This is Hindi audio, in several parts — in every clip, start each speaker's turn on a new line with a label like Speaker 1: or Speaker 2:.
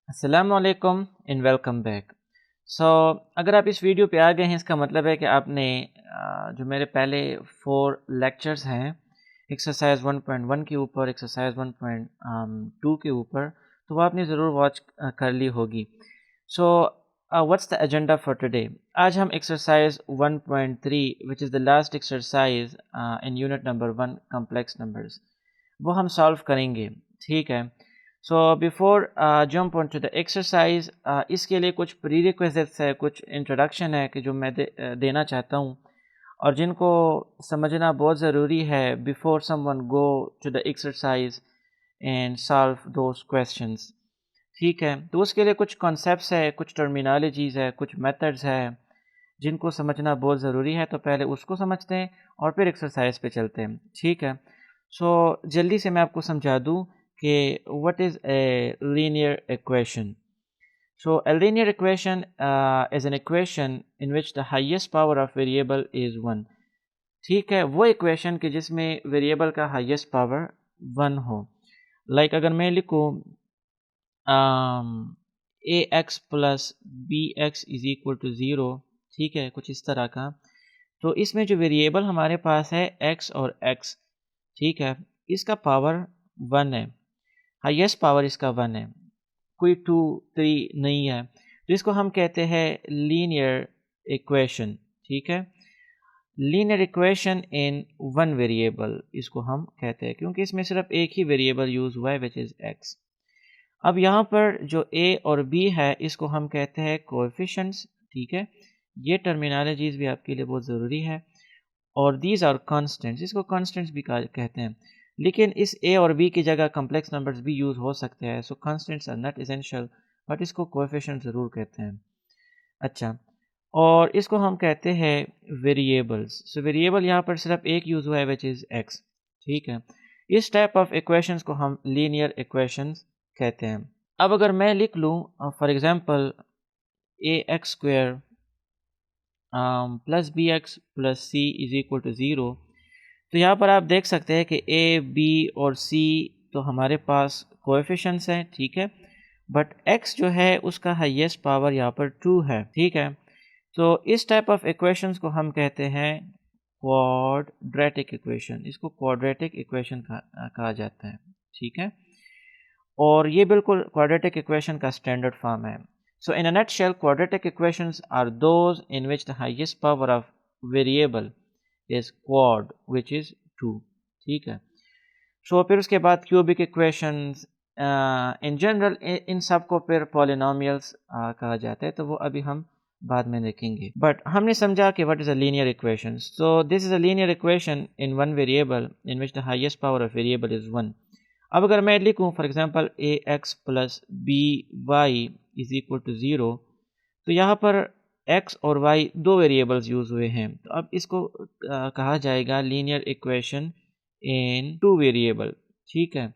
Speaker 1: अस्सलाम वालेकुम एंड वेलकम बैक। सो अगर आप इस वीडियो पे आ गए हैं इसका मतलब है कि आपने जो मेरे पहले 4 लेक्चर्स हैं एक्सरसाइज 1.1 के ऊपर, एक्सरसाइज 1.2 के ऊपर, तो वो आपने ज़रूर वॉच कर ली होगी। So what's the agenda for today. आज हम exercise 1.3 which is the last exercise in unit number 1 complex numbers, वो हम सॉल्व करेंगे। ठीक है। So before jump on to the exercise, इसके लिए कुछ प्रीरिक्विजिट्स है, कुछ इंट्रोडक्शन है कि जो मैं देना चाहता हूँ और जिनको समझना बहुत ज़रूरी है before someone go to the exercise and solve those questions. ठीक है, तो उसके लिए कुछ कॉन्सेप्ट्स है, कुछ टर्मिनोलॉजीज़ है, कुछ मेथड्स है जिनको समझना बहुत ज़रूरी है। तो पहले उसको समझते हैं और फिर एक्सरसाइज पे चलते हैं। ठीक है। सो जल्दी से मैं आपको समझा दूँ कि what is a linear equation. So a linear equation is an equation in which the highest power of variable is 1। ठीक है, वो इक्वेशन कि जिसमें वेरिएबल का हाईएस्ट पावर 1 हो। लाइक अगर मैं लिखूँ a x plus B x is equal to zero, ठीक है, कुछ इस तरह का। तो इसमें जो वेरिएबल हमारे पास है एक्स और एक्स, ठीक है, इसका पावर 1 है, हाईएस्ट पावर इसका 1 है, कोई 2 3 नहीं है। तो इसको हम कहते हैं लीनियर इक्वेशन। ठीक है, linear equation in one variable इसको हम कहते हैं, क्योंकि इसमें सिर्फ एक ही वेरिएबल यूज हुआ है विच इज़ एक्स। अब यहाँ पर जो ए और बी है इसको हम कहते हैं कोएफिशिएंट्स। ठीक है, ये टर्मिनोलॉजीज भी आपके लिए बहुत ज़रूरी है। और दीज आर कांस्टेंट्स, इसको कांस्टेंट्स भी कहते हैं, लेकिन इस ए और बी की जगह कॉम्प्लेक्स नंबर्स भी यूज़ हो सकते हैं। So constants are not essential, but इसको कोएफिशिएंट ज़रूर कहते हैं। अच्छा, और इसको हम कहते हैं वेरिएबल्स। सो वेरिएबल यहाँ पर सिर्फ एक यूज़ हुआ है विच इज़ एक्स। ठीक है, इस टाइप ऑफ इक्वेशंस को हम लीनियर इक्वेशंस कहते हैं। अब अगर मैं लिख लूँ for example A X square plus B x plus C is equal to zero, तो यहाँ पर आप देख सकते हैं कि ए बी और सी तो हमारे पास कोएफिशिएंट्स हैं। ठीक है, बट एक्स जो है उसका हाईएस्ट पावर यहाँ पर 2 है। ठीक है, तो इस टाइप ऑफ इक्वेशंस को हम कहते हैं क्वाड्रेटिक इक्वेशन, इसको क्वाड्रेटिक इक्वेशन कहा जाता है। ठीक है, और ये बिल्कुल क्वाड्रेटिक इक्वेशन का स्टैंडर्ड फॉर्म है। So in a nutshell quadratic equations are those in which the highest power of variable is quad which is 2। ठीक है, सो फिर उसके बाद क्यूबिक इक्वेशंस इन जनरल, इन सब को फिर पॉलिनोमियल्स कहा जाता है, तो वो अभी हम बाद में देखेंगे। बट हमने समझा कि what is a linear equation. So this is a linear equation in one variable in which the highest power of variable is 1। अब अगर मैं लिखूं for example A x plus B Y is equal to zero, तो यहाँ पर x और y दो वेरिएबल्स यूज हुए हैं, तो अब इसको कहा जाएगा linear equation in two variable. ठीक है,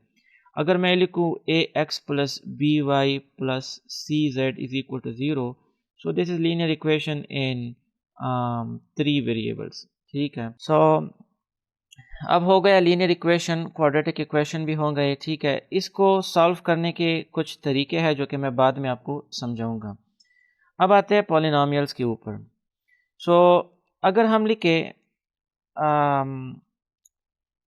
Speaker 1: अगर मैं लिखूँ a x plus B y plus C z is equal to zero, so this is linear equation in 3 variables. ठीक है, सो अब हो गया लीनियर इक्वेशन, क्वाड्रेटिक इक्वेशन भी हो गए। ठीक है, इसको सॉल्व करने के कुछ तरीके हैं जो कि मैं बाद में आपको समझाऊंगा। अब आते हैं पॉलिनोमियल्स के ऊपर। सो अगर हम लिखे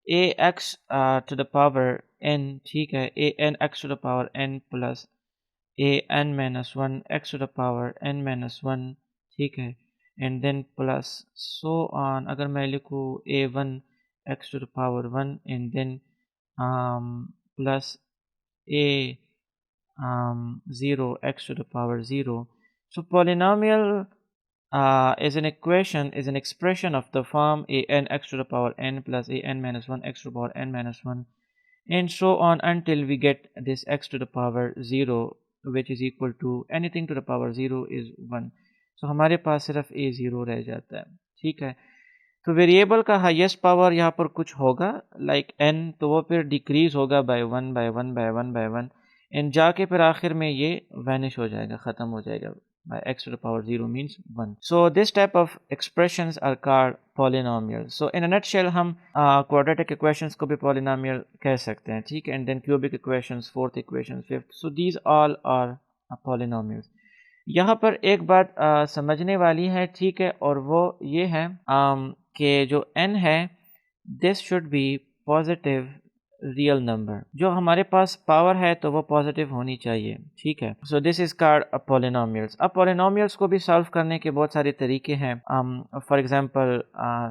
Speaker 1: a x to the power n, ठीक है, a n x to the power n plus a n minus one x to the power n minus one, ठीक है, and then plus so on. अगर मैं लिखूँ a one x to the power one and then plus a 0 x to the power 0. So polynomial is an equation, is an expression of the form a n x to the power n plus a n minus 1 x to the power n minus 1, and so on until we get this x to the power 0 which is equal to anything to the power 0 is 1. So हमारे पास सिर्फ a 0 रह जाता है। ठीक है, तो वेरिएबल का हाईएस्ट पावर यहाँ पर कुछ होगा लाइक n, तो वो फिर डिक्रीज होगा by one by one by one by one, and जाके फिर आखिर में ये वैनिश हो जाएगा, ख़त्म हो जाएगा by x to the power 0 means 1. So this type of expressions are called polynomial. So in a nutshell हम क्वाड्रेटिक इक्वेशंस को भी पॉलिनोमियल कह सकते हैं। ठीक है, and then cubic equations, fourth equation, fifth, so these all are polynomials. यहाँ पर एक बात समझने वाली है, ठीक है, और वो ये है कि जो n है this should B positive real number. जो हमारे पास पावर है तो वो पॉजिटिव होनी चाहिए, ठीक है। So this is called a polynomials. अब पॉलिनोमियल्स को भी सॉल्व करने के बहुत सारे तरीके हैं। फॉर एग्जांपल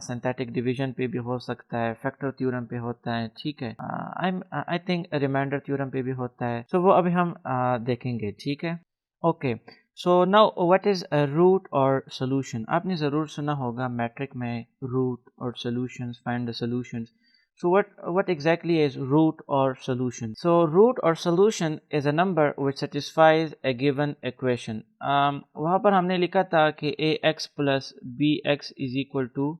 Speaker 1: सिंथेटिक डिवीजन पे भी हो सकता है, फैक्टर थ्योरम पे होता है, ठीक है, आई थिंक रिमाइंडर थ्योरम पे भी होता है। सो वो अभी हम देखेंगे, ठीक है। Okay, so now what is a root और सोल्यूशन। आपने ज़रूर सुना होगा मैट्रिक में रूट और solutions, find the solutions. So what exactly is root or solution? So root or solution is a number which satisfies a given equation. वहाँ पर हमने लिखा था कि ax plus bx is equal to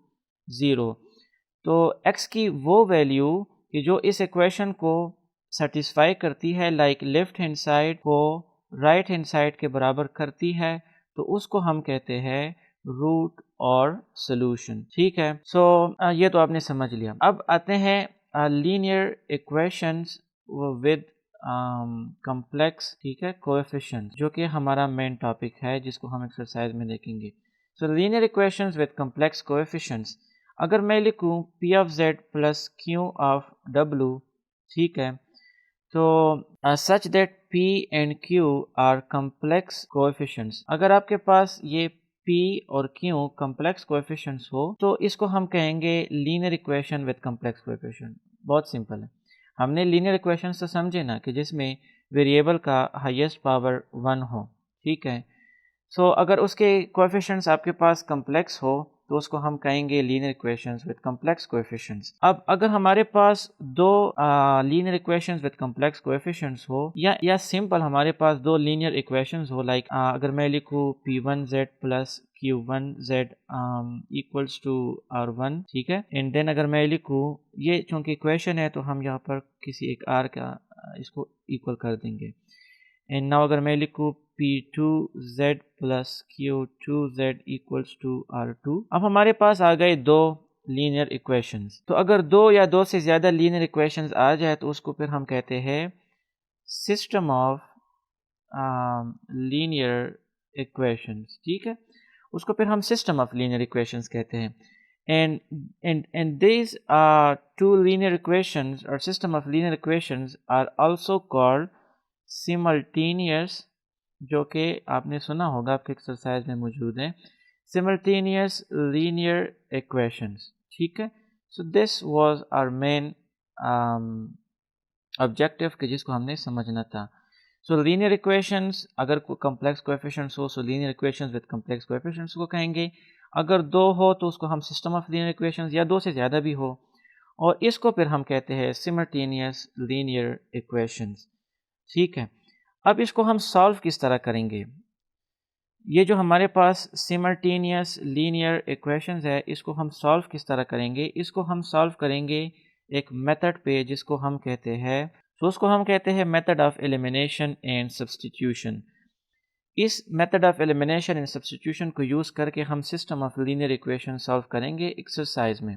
Speaker 1: 0. तो x की वो वैल्यू कि जो इस इक्वेशन को सेटिस्फाई करती है, लाइक लेफ्ट हैंड साइड को राइट हैंड साइड के बराबर करती है, तो उसको हम कहते हैं रूट और सोल्यूशन, ठीक है। सो ये तो आपने समझ लिया। अब आते हैं लीनियर इक्वेशंस विद कॉम्प्लेक्स, ठीक है, कोएफिशिएंट्स, जो कि हमारा मेन टॉपिक है जिसको हम एक्सरसाइज में देखेंगे। So linear equations with complex coefficients, अगर मैं लिखूं p of z plus q of w, ठीक है, तो such that p and q are complex coefficients. अगर आपके पास ये p और q कॉम्प्लेक्स कोएफिशिएंट्स हो तो इसको हम कहेंगे linear equation with complex coefficient. बहुत सिंपल है। हमने लीनियर इक्वेशंस तो समझे ना, कि जिसमें वेरिएबल का हाईएस्ट पावर 1 हो, ठीक है। सो अगर उसके कोएफिशिएंट्स आपके पास कॉम्प्लेक्स हो तो उसको हम कहेंगे linear equations with complex coefficients. अब अगर हमारे पास दो linear equations with complex coefficients हो, या सिंपल हमारे पास दो लीनियर इक्वेशंस हो, लाइक अगर मैं लिखूँ p1z plus q1z equals to r1, ठीक है, एंड देन अगर मैं लिखूँ, ये चूंकि इक्वेशन है तो हम यहाँ पर किसी एक r का इसको इक्वल कर देंगे। एंड नाउ अगर मैं लिखूँ p2z plus q2z equals to r2, अब हमारे पास आ गए दो लीनियर इक्वेशंस। तो अगर दो या दो से ज़्यादा लीनियर इक्वेशंस आ जाए तो उसको फिर हम कहते हैं सिस्टम ऑफ लीनियर इक्वेशंस, ठीक है, उसको फिर हम सिस्टम ऑफ लीनियर इक्वेशंस कहते हैं। and these two linear equations or system of linear equations are also called simultaneous, जो कि आपने सुना होगा, आपके एक्सरसाइज में मौजूद है, simultaneous linear equations, ठीक है। so this was our main objective कि जिसको हमने समझना था। सो लीनियर इक्वेशंस अगर कॉम्प्लेक्स कोएफिशिएंट्स हो, सो linear equations with complex coefficients को कहेंगे। अगर दो हो तो उसको हम सिस्टम ऑफ लीनियर इक्वेशंस, या दो से ज़्यादा भी हो, और इसको फिर हम कहते हैं सिमल्टेनियस लीनियर इक्वेशंस, ठीक है। अब इसको हम सॉल्व किस तरह करेंगे? ये जो हमारे पास सिमल्टेनियस लीनियर इक्वेशंस है, इसको हम सॉल्व किस तरह करेंगे? इसको हम सॉल्व करेंगे एक मेथड पे जिसको हम कहते हैं, तो उसको हम कहते हैं method of elimination and substitution. इस method of elimination and substitution को यूज़ करके हम system of linear equation solve करेंगे एक्सरसाइज में।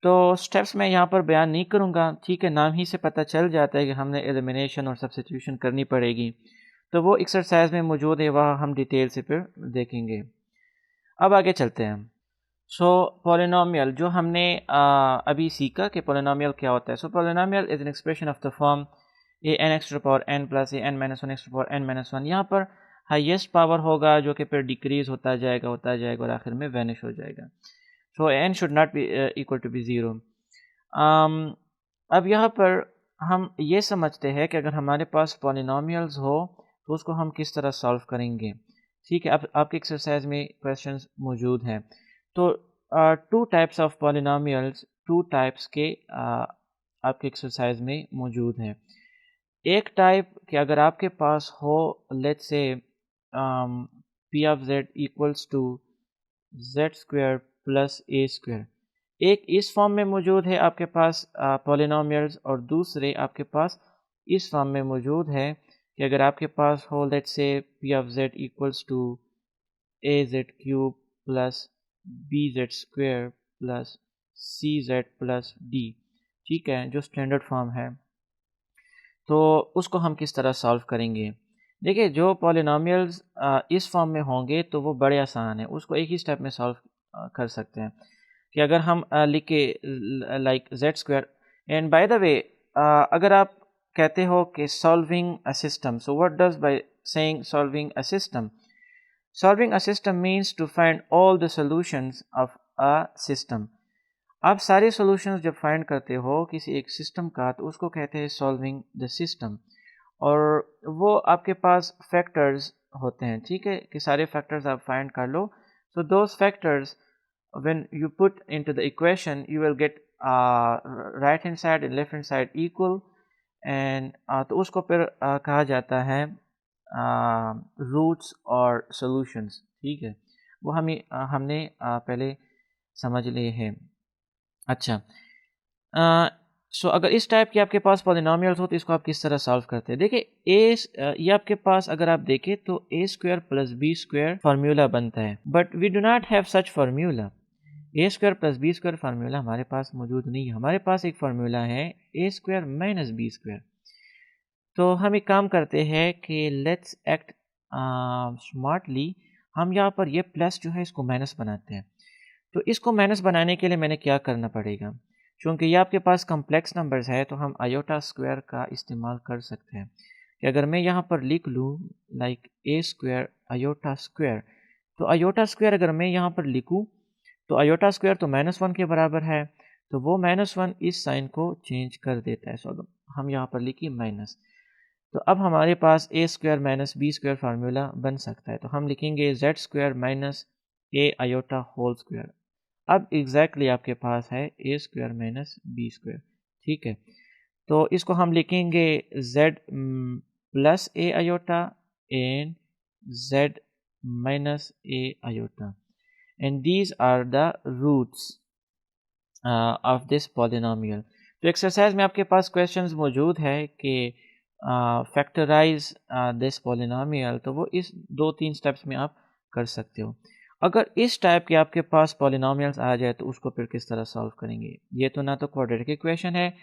Speaker 1: तो स्टेप्स मैं यहाँ पर बयान नहीं करूँगा, ठीक है, नाम ही से पता चल जाता है कि हमने एलिमिनेशन और सब्स्टिट्यूशन करनी पड़ेगी। तो वो एक्सरसाइज में मौजूद है, वह हम डिटेल से फिर देखेंगे। अब आगे चलते हैं। सो पॉलिनोमियल जो हमने अभी सीखा कि पॉलिनोमियल क्या होता है। So polynomial is an expression of the form a n x to the power n plus a n minus one x to the power n minus one. यहाँ पर हाईएस्ट पावर होगा जो कि फिर डिक्रीज होता जाएगा और आखिर में वैनिश हो जाएगा। So n should not be equal to be zero. अब यहाँ पर हम ये समझते हैं कि अगर हमारे पास पॉलिनोमियल्स हो तो उसको हम किस तरह सॉल्व करेंगे, ठीक है। अब आपके एक्सरसाइज में क्वेश्चंस मौजूद हैं। तो to types of polynomials, two types के आपके एक्सरसाइज में मौजूद हैं। एक टाइप कि अगर आपके पास हो, let's say P of Z equals to Z square plus A square, एक इस फॉर्म में मौजूद है आपके पास पॉलिनोमियल्स, और दूसरे आपके पास इस फॉर्म में मौजूद है कि अगर आपके पास हो, let's say P of Z equals to A Z cube plus B Z square plus C Z plus D, ठीक है, जो स्टैंडर्ड फॉर्म है। तो उसको हम किस तरह सॉल्व करेंगे? देखिए जो पॉलिनोमियल्स इस फॉर्म में होंगे तो वो बड़े आसान है, उसको एक ही स्टेप में सॉल्व कर सकते हैं। कि अगर हम लिखे like Z square, and by the way अगर आप कहते हो कि solving a system, so what does by saying solving a system? Solving a system means to find all the solutions of a system. आप सारे सॉल्यूशंस जब फाइंड करते हो किसी एक सिस्टम का तो उसको कहते हैं सॉल्विंग द सिस्टम। और वो आपके पास फैक्टर्स होते हैं, ठीक है, कि सारे फैक्टर्स आप फाइंड कर लो। So those factors when you put into the equation you will get right hand side and left hand side equal, and तो उसको फिर कहा जाता है रूट्स और सॉल्यूशंस, ठीक है। वो हमने पहले समझ लिए हैं। अच्छा, सो अगर इस टाइप के आपके पास पॉलिनोमियल्स हो तो इसको आप किस तरह सॉल्व करते हैं? देखिए ये आपके पास अगर आप देखें तो a square plus b square formula बनता है, but we do not have such formula. A square plus b square formula हमारे पास मौजूद नहीं है। हमारे पास एक फार्मूला है a square minus B square. तो हम एक काम करते हैं कि लेट्स एक्ट स्मार्टली। हम यहाँ पर ये प्लस जो है इसको माइनस बनाते हैं। तो इसको माइनस बनाने के लिए मैंने क्या करना पड़ेगा? चूँकि ये आपके पास कम्प्लेक्स नंबर्स है तो हम आयोटा स्क्वायर का इस्तेमाल कर सकते हैं। कि अगर मैं यहाँ पर लिख लूँ like a square iota square, तो आयोटा स्क्वायर अगर मैं यहाँ पर लिखूँ तो आयोटा स्क्वायर तो -1 के बराबर है, तो वो -1 इस साइन को चेंज कर देता है। सो हम यहाँ पर लिखिए माइनस। तो अब हमारे पास a square minus B square formula बन सकता है। तो हम लिखेंगे z square minus a iota whole square. अब एग्जैक्टली आपके पास है a square minus B square, ठीक है। तो इसको हम लिखेंगे z plus a iota and z minus a iota, and these are the roots of this polynomial. तो एक्सरसाइज में आपके पास क्वेश्चंस मौजूद है कि फैक्टराइज दिस पॉलिनोमियल, तो वो इस 2-3 स्टेप्स में आप कर सकते हो। अगर इस टाइप के आपके पास पॉलिनोमियल्स आ जाए तो उसको फिर किस तरह सॉल्व करेंगे? ये तो ना तो क्वाड्रेटिक इक्वेशन है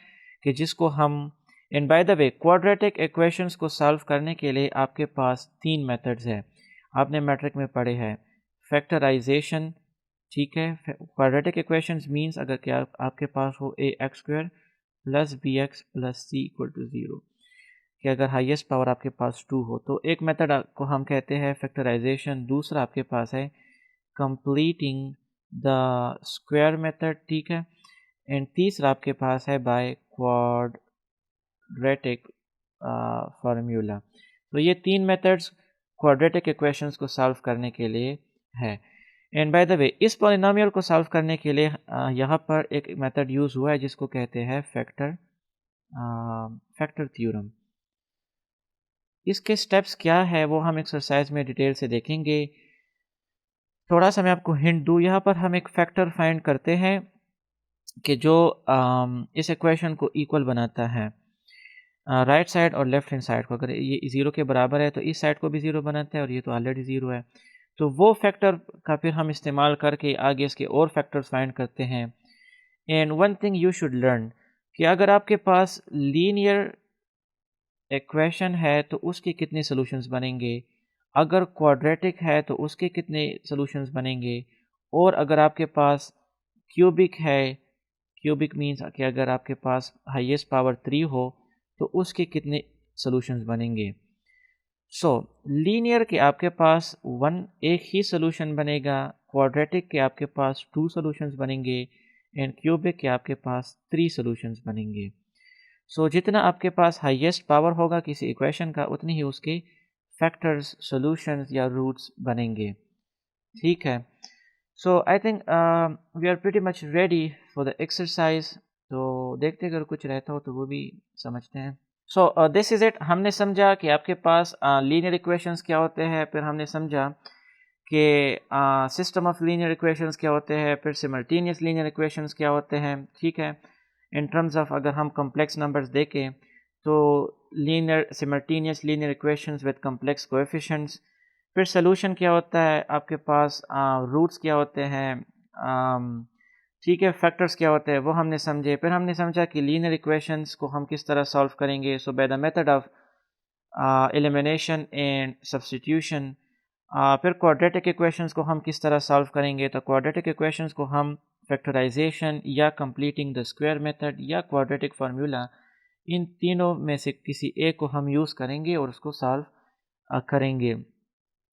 Speaker 1: कि जिसको हम, and by the way quadratic equations को सॉल्व करने के लिए आपके पास 3 मेथड्स है। आपने मैट्रिक में पढ़े हैं फैक्टराइजेशन, ठीक है। क्वाड्रेटिक इक्वेशंस मींस अगर क्या आपके पास हो a x square plus B x plus c equal to 0, कि अगर हाईएस्ट पावर आपके पास 2 हो तो एक मेथड को हम कहते हैं फैक्टराइजेशन। दूसरा आपके पास है कंप्लीटिंग द स्क्वायर मेथड, ठीक है। एंड तीसरा आपके पास है बाय क्वाड्रेटिक फार्मूला। तो ये 3 मेथड्स क्वाड्रेटिक इक्वेशंस को सॉल्व करने के लिए है। एंड बाय द वे इस पॉलिनोमियल को सॉल्व करने के लिए यहाँ पर एक मेथड यूज़ हुआ है जिसको कहते हैं फैक्टर थ्योरम। इसके स्टेप्स क्या है वो हम एक्सरसाइज में डिटेल से देखेंगे। थोड़ा सा मैं आपको हिंट दूँ, यहाँ पर हम एक फैक्टर फाइंड करते हैं कि जो इस इक्वेशन को इक्वल बनाता है राइट साइड और लेफ्ट हैंड साइड को। अगर ये 0 के बराबर है तो इस साइड को भी 0 बनाता है और ये तो ऑलरेडी 0 है। तो वो फैक्टर का फिर हम इस्तेमाल करके आगे इसके और फैक्टर्स फाइंड करते हैं। And one thing you should learn कि अगर आपके पास लीनियर इक्वेशन है तो उसके कितने सॉल्यूशंस बनेंगे, अगर क्वाड्रेटिक है तो उसके कितने सॉल्यूशंस बनेंगे, और अगर आपके पास क्यूबिक है, क्यूबिक मीन्स कि अगर आपके पास हाईएस्ट पावर 3 हो तो उसके कितने सॉल्यूशंस बनेंगे। सो लीनियर के आपके पास एक ही सोल्यूशन बनेगा, क्वाड्रेटिक के आपके पास 2 सॉल्यूशंस बनेंगे, एंड क्यूबिक के आपके पास 3 सॉल्यूशंस बनेंगे। सो जितना आपके पास हाईएस्ट पावर होगा किसी इक्वेशन का उतनी ही उसके फैक्टर्स, सॉल्यूशंस या रूट्स बनेंगे, ठीक है। So I think we are pretty much ready for the exercise. तो देखते अगर कुछ रहता हो तो वो भी समझते हैं। So this is it. हमने समझा कि आपके पास लीनियर इक्वेशंस क्या होते हैं, फिर हमने समझा कि सिस्टम ऑफ लीनियर इक्वेशंस क्या होते हैं, फिर सिमल्टेनियस लीनियर इक्वेशंस क्या होते हैं, ठीक है। इन टर्म्स ऑफ अगर हम कॉम्प्लेक्स नंबर्स देखें तो linear simultaneous linear equations with complex coefficients. फिर सोल्यूशन क्या होता है आपके पास, रूट्स क्या होते हैं, ठीक है, फैक्टर्स क्या होते हैं वो हमने समझे। फिर हमने समझा कि लीनियर इक्वेशंस को हम किस तरह सॉल्व करेंगे। So by the method of elimination and substitution. फिर क्वाड्रेटिक इक्वेशंस को हम किस तरह सॉल्व करेंगे, तो क्वाड्रेटिक इक्वेशंस को हम फैक्टराइजेशन या कंप्लीटिंग द स्क्वायर मेथड या क्वाड्रेटिक फार्मूला, इन तीनों में से किसी एक को हम यूज़ करेंगे और उसको सॉल्व करेंगे।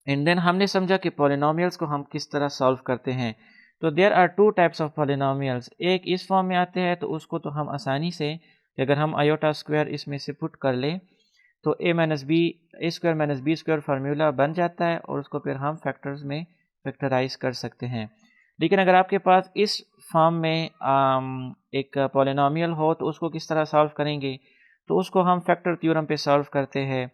Speaker 1: एंड देन हमने समझा कि पॉलिनोमियल्स को हम किस तरह सॉल्व करते हैं। तो there are two types of polynomials, एक इस फॉर्म में आते हैं तो उसको तो हम आसानी से, अगर हम आयोटा स्क्वायर इसमें से पुट कर लें तो a square minus B square formula बन जाता है और उसको फिर हम फैक्टर्स में फैक्टराइज कर सकते हैं। लेकिन अगर आपके पास इस फॉर्म में एक पॉलिनोमियल हो तो उसको किस तरह सॉल्व करेंगे, तो उसको हम फैक्टर थ्योरम पे सॉल्व करते हैं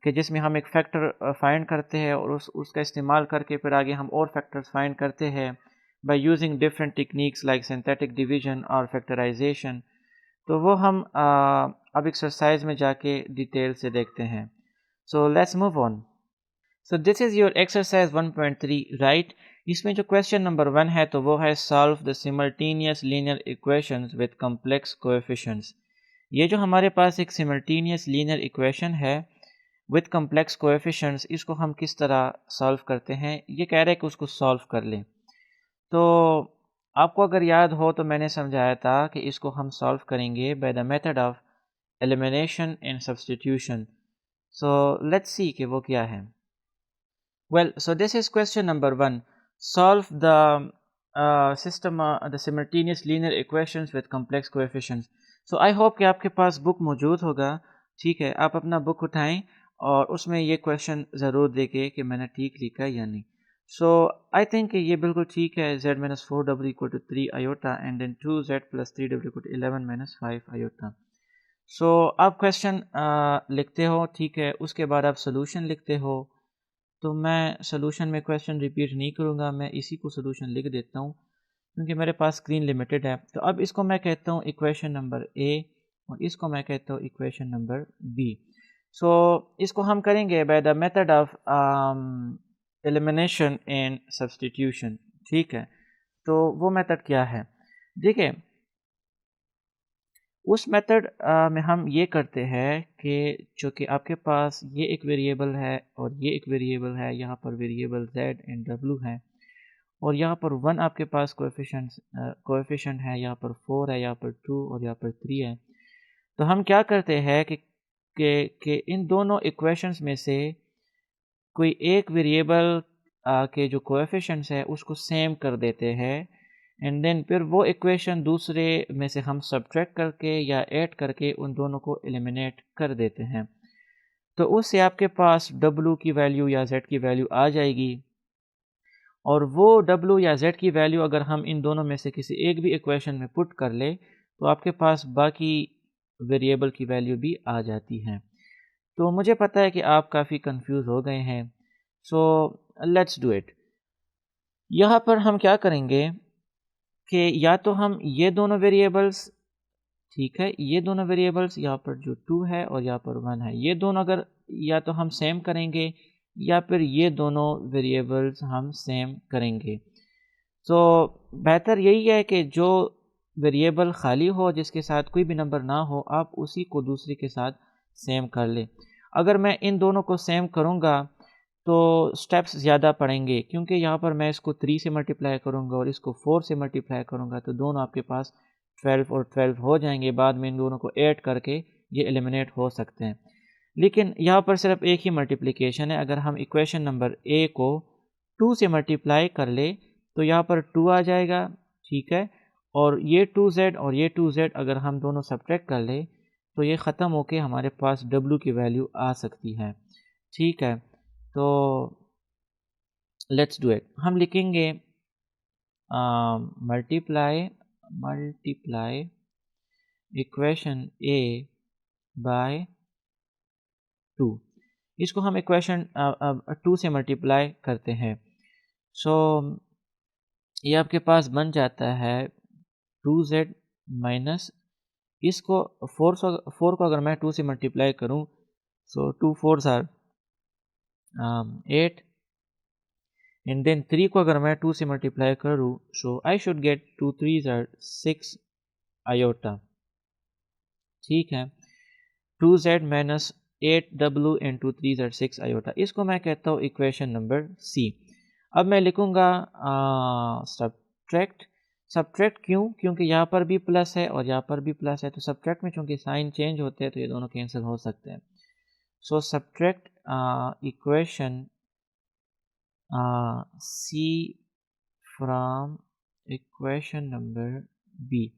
Speaker 1: कि जिसमें हम एक फैक्टर फाइंड करते हैं और उसका इस्तेमाल करके फिर आगे हम और फैक्टर्स फाइंड करते हैं by using different techniques like synthetic division और फैक्टराइजेशन। तो वो हम अब एक्सरसाइज में जाके डिटेल से देखते हैं। सो let's move on. So this is your exercise 1.3 right. इसमें जो क्वेश्चन नंबर 1 है तो वो है solve the simultaneous linear equations with complex coefficients. ये जो हमारे पास एक सिमल्टेनियस लीनियर इक्वेशन है विद कॉम्प्लेक्स कोएफिशिएंट्स, इसको हम किस तरह सॉल्व करते हैं, ये कह रहे हैं कि उसको सॉल्व कर लें। तो आपको अगर याद हो तो मैंने समझाया था कि इसको हम सॉल्व करेंगे bye the method of elimination and substitution. So let's see कि वो क्या है। Well, so this is question number 1, solve the system the simultaneous linear equations with complex coefficients. So I hope कि आपके पास बुक मौजूद होगा। ठीक है, आप अपना बुक उठाएं और उसमें ये क्वेश्चन ज़रूर देखें कि मैंने ठीक लिखा है या नहीं। सो आई थिंक ये बिल्कुल ठीक है। z minus 4w equal to 3 iota and then 2z plus 3w equal to 11 minus 5 iota. So आप क्वेश्चन लिखते हो, ठीक है, उसके बाद आप सोल्यूशन लिखते हो। तो मैं सोल्यूशन में क्वेश्चन रिपीट नहीं करूँगा, मैं इसी को सोल्यूशन लिख देता हूँ क्योंकि मेरे पास स्क्रीन लिमिटेड है। तो अब इसको मैं कहता हूँ इक्वेशन नंबर ए और इसको मैं कहता हूँ इक्वेशन नंबर बी। सो इसको हम करेंगे bye the method of elimination and substitution. ठीक है, तो वो मेथड क्या है, देखिए उस मेथड में हम ये करते हैं कि चूँकि आपके पास ये एक वेरिएबल है और ये एक वेरिएबल है, यहाँ पर वेरिएबल z एंड w है और यहाँ पर 1 आपके पास कोएफिशिएंट है, यहाँ पर 4 है, यहाँ पर 2 और यहाँ पर 3 है। तो हम क्या करते हैं कि इन दोनों इक्वेशंस में से कोई एक वेरिएबल के जो कोएफिशिएंट्स है उसको सेम कर देते हैं एंड देन फिर वो इक्वेशन दूसरे में से हम सब्ट्रैक्ट करके या ऐड करके उन दोनों को एलिमिनेट कर देते हैं। तो उससे आपके पास w की वैल्यू या z की वैल्यू आ जाएगी और वो w या z की वैल्यू अगर हम इन दोनों में से किसी एक भी इक्वेशन में पुट कर ले तो आपके पास बाकी वेरिएबल की वैल्यू भी आ जाती है। तो मुझे पता है कि आप काफ़ी कंफ्यूज हो गए हैं। So let's do it. यहाँ पर हम क्या करेंगे कि या तो हम ये दोनों वेरिएबल्स, ठीक है, ये दोनों वेरिएबल्स यहाँ पर जो 2 है और यहाँ पर 1 है, ये दोनों अगर या तो हम सेम करेंगे या फिर ये दोनों वेरिएबल्स हम सेम करेंगे। तो बेहतर यही है कि जो वेरिएबल खाली हो जिसके साथ कोई भी नंबर ना हो आप उसी को दूसरे के साथ सेम कर लें। अगर मैं इन दोनों को सेम करूँगा तो स्टेप्स ज़्यादा पड़ेंगे क्योंकि यहाँ पर मैं इसको 3 से मल्टीप्लाई करूँगा और इसको 4 से मल्टीप्लाई करूँगा तो दोनों आपके पास 12 और 12 हो जाएंगे। बाद में इन दोनों को ऐड करके ये एलिमिनेट हो सकते हैं। लेकिन यहाँ पर सिर्फ एक ही मल्टीप्लिकेशन है। अगर हम इक्वेशन नंबर ए को 2 से मल्टीप्लाई कर ले तो यहाँ पर 2 आ जाएगा, ठीक है, और ये 2z और ये 2z अगर हम दोनों सब्ट्रैक्ट कर ले तो ये ख़त्म होके हमारे पास w की वैल्यू आ सकती है। ठीक है, तो लेट्स डू इट। हम लिखेंगे मल्टीप्लाई इक्वेशन ए बाय 2। इसको हम इक्वेशन 2 से मल्टीप्लाई करते हैं। सो ये आपके पास बन जाता है 2z माइनस इसको 4 को अगर मैं 2 से मल्टीप्लाई करूं सो 2 4s आर 8 एंड देन 3 को अगर मैं 2 से मल्टीप्लाई करूं so I should get 2 3s are 6 iota. ठीक है, 2z minus 8w into 3z 6 iota, इसको मैं कहता हूँ इक्वेशन नंबर सी। अब मैं लिखूँगा सब्ट्रैक्ट। सब्ट्रैक्ट क्यों? क्योंकि यहाँ पर भी प्लस है और यहाँ पर भी प्लस है, तो सब्ट्रैक्ट में चूँकि साइन चेंज होते हैं तो ये दोनों कैंसिल हो सकते हैं। So subtract equation C from equation number b.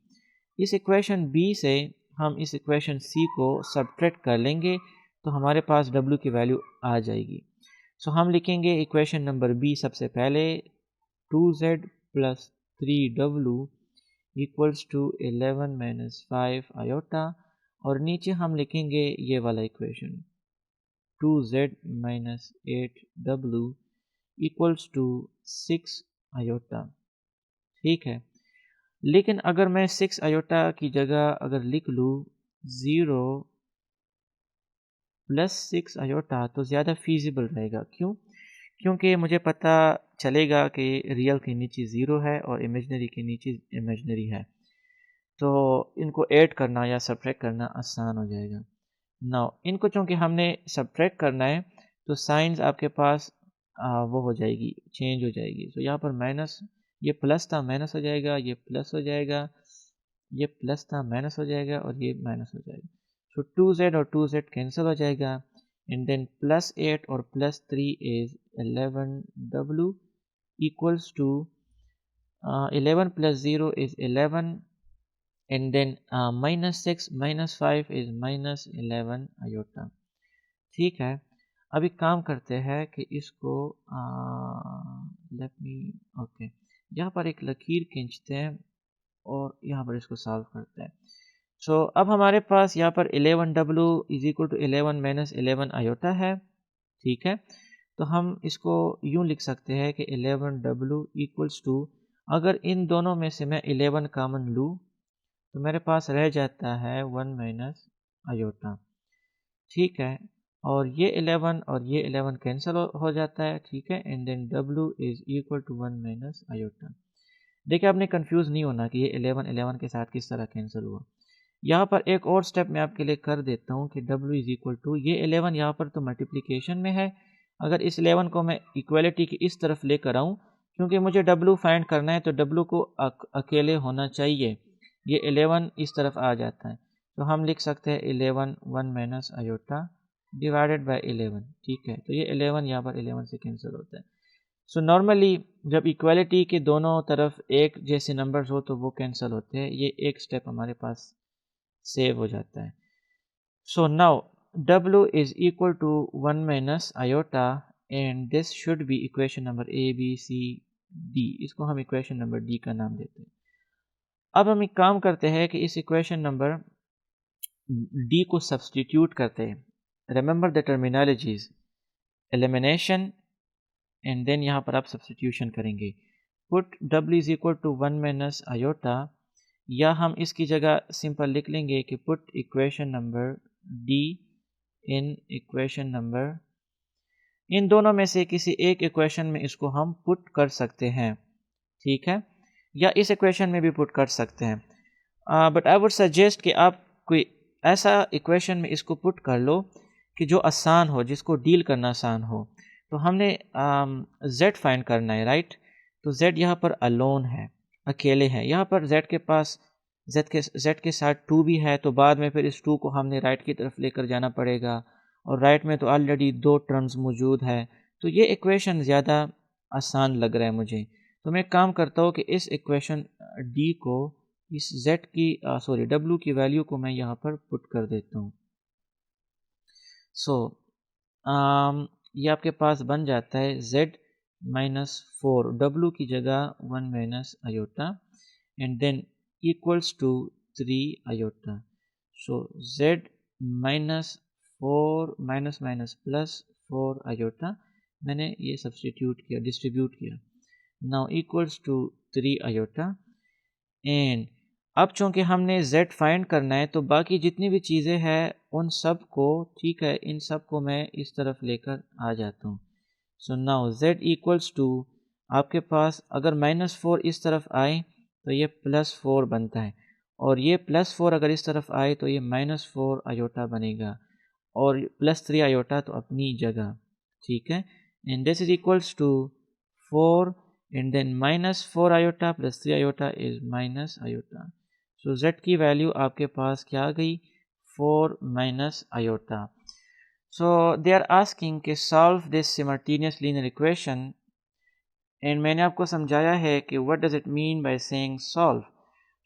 Speaker 1: इस इक्वेशन बी से हम इस इक्वेशन सी को सब्ट्रैक्ट कर लेंगे तो हमारे पास w की वैल्यू आ जाएगी। सो हम लिखेंगे इक्वेशन नंबर बी सबसे पहले 2z plus 3w equals to 11 minus 5 iota, और नीचे हम लिखेंगे ये वाला equation 2z minus 8w equals to 6 iota. ठीक है, लेकिन अगर मैं 6 आयोटा की जगह अगर लिख लूँ 0 प्लस 6 आयोटा तो ज़्यादा फीजिबल रहेगा। क्यों? क्योंकि मुझे पता चलेगा कि रियल के नीचे 0 है और इमेजनरी के नीचे इमेजनरी है, तो इनको ऐड करना या सब्ट्रैक्ट करना आसान हो जाएगा। नाउ इनको चूँकि हमने सब्ट्रैक्ट करना है तो साइंस आपके पास वो हो जाएगी, चेंज हो जाएगी। तो यहाँ पर माइनस, ये प्लस था माइनस हो जाएगा, ये प्लस हो जाएगा, ये प्लस था माइनस हो जाएगा और ये माइनस हो जाएगा। सो 2z और 2z कैंसिल हो जाएगा, एंड देन प्लस 8 और plus 3 is 11w equals to 11 plus 0 is 11, and then minus 6 minus 5 is minus 11 iota. ठीक है, अभी काम करते हैं कि इसको लेट मी ओके, यहाँ पर एक लकीर खींचते हैं और यहाँ पर इसको सॉल्व करते हैं। सो अब हमारे पास यहाँ पर 11w is equal to 11 minus 11 iota है। ठीक है, तो हम इसको यूँ लिख सकते हैं कि 11w इक्वल्स टू, अगर इन दोनों में से मैं 11 कॉमन लूँ तो मेरे पास रह जाता है 1 माइनस आयोटा। ठीक है, और ये 11 और ये 11 कैंसिल हो जाता है। ठीक है, and then w is equal to 1 minus iota. देखिए, आपने कंफ्यूज नहीं होना कि ये 11 11 के साथ किस तरह कैंसिल हुआ। यहाँ पर एक और स्टेप मैं आपके लिए कर देता हूँ कि w इज इक्वल टू, ये 11 यहाँ पर तो मल्टीप्लिकेशन में है, अगर इस 11 को मैं इक्वलिटी की इस तरफ लेकर आऊँ, क्योंकि मुझे w फाइंड करना है तो w को अकेले होना चाहिए, ये 11 इस तरफ आ जाता है, तो हम लिख सकते हैं 11 1 माइनस आयोटा डिवाइडेड बाय 11। ठीक है, तो ये 11 यहाँ पर 11 से कैंसिल होता है। सो नॉर्मली जब इक्वालिटी के दोनों तरफ एक जैसे नंबर्स हो तो वो कैंसिल होते हैं, ये एक स्टेप हमारे पास सेव हो जाता है। So now w is equal to 1 minus iota, and this should be equation number A B C D, इसको हम इक्वेशन नंबर डी का नाम देते हैं। अब हम एक काम करते हैं कि इस इक्वेशन नंबर डी को सब्सटीट्यूट करते हैं। Remember the terminologies, elimination, and then यहाँ पर आप सब्सटीट्यूशन करेंगे। Put w is equal to 1 minus iota, या हम इसकी जगह सिंपल लिख लेंगे कि put equation number d in equation number, इन दोनों में से किसी एक इक्वेशन में इसको हम पुट कर सकते हैं। ठीक है, या इस इक्वेशन में भी पुट कर सकते हैं, बट आई वुड सजेस्ट कि आप कोई ऐसा इक्वेशन में इसको पुट कर लो कि जो आसान हो, जिसको डील करना आसान हो। तो हमने z फाइंड करना है, राइट? तो z यहाँ पर अलोन है, अकेले हैं। यहाँ पर z के पास z के साथ 2 भी है, तो बाद में फिर इस 2 को हमने राइट की तरफ लेकर जाना पड़ेगा, और राइट में तो ऑलरेडी 2 टर्म्स मौजूद है, तो ये इक्वेशन ज़्यादा आसान लग रहा है मुझे। तो मैं काम करता हूँ कि इस इक्वेशन d को इस z की w की वैल्यू को मैं यहाँ पर पुट कर देता हूँ। सो ये आपके पास बन जाता है z माइनस 4, w की जगह 1 minus iota, and then equals to 3 iota. So z minus 4 minus minus plus 4 iota, मैंने ये सब्सटीट्यूट किया, डिस्ट्रीब्यूट किया, now equals to 3 iota. And अब चूँकि हमने z फाइंड करना है तो बाकी जितनी भी चीज़ें हैं उन सब को, ठीक है, इन सब को मैं इस तरफ लेकर आ जाता हूँ। So now z equals to, आपके पास अगर -4 इस तरफ आए तो ये +4 बनता है, और ये +4 अगर इस तरफ आए तो ये -4 आयोटा बनेगा, और +3 आयोटा तो अपनी जगह, ठीक है। And this is equals to 4 and then -4 iota + 3 iota is minus iota. So z की वैल्यू आपके पास क्या आ गई, 4 minus iota. So they are asking कि solve this simultaneous linear equation, and मैंने आपको समझाया है कि what does it mean by saying solve.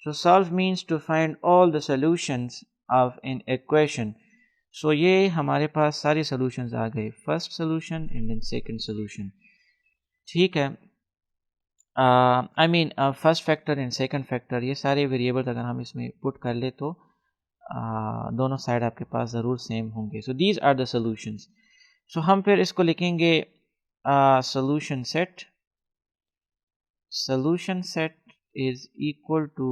Speaker 1: So solve means to find all the solutions of an equation. So ये हमारे पास सारे सॉल्यूशंस आ गए, first solution and then second solution, ठीक है। I mean first factor and second factor, ये सारे वेरिएबल्स अगर हम इसमें पुट कर ले तो दोनों साइड आपके पास ज़रूर सेम होंगे। So these are the solutions. So हम फिर इसको लिखेंगे solution set. Solution set is equal to,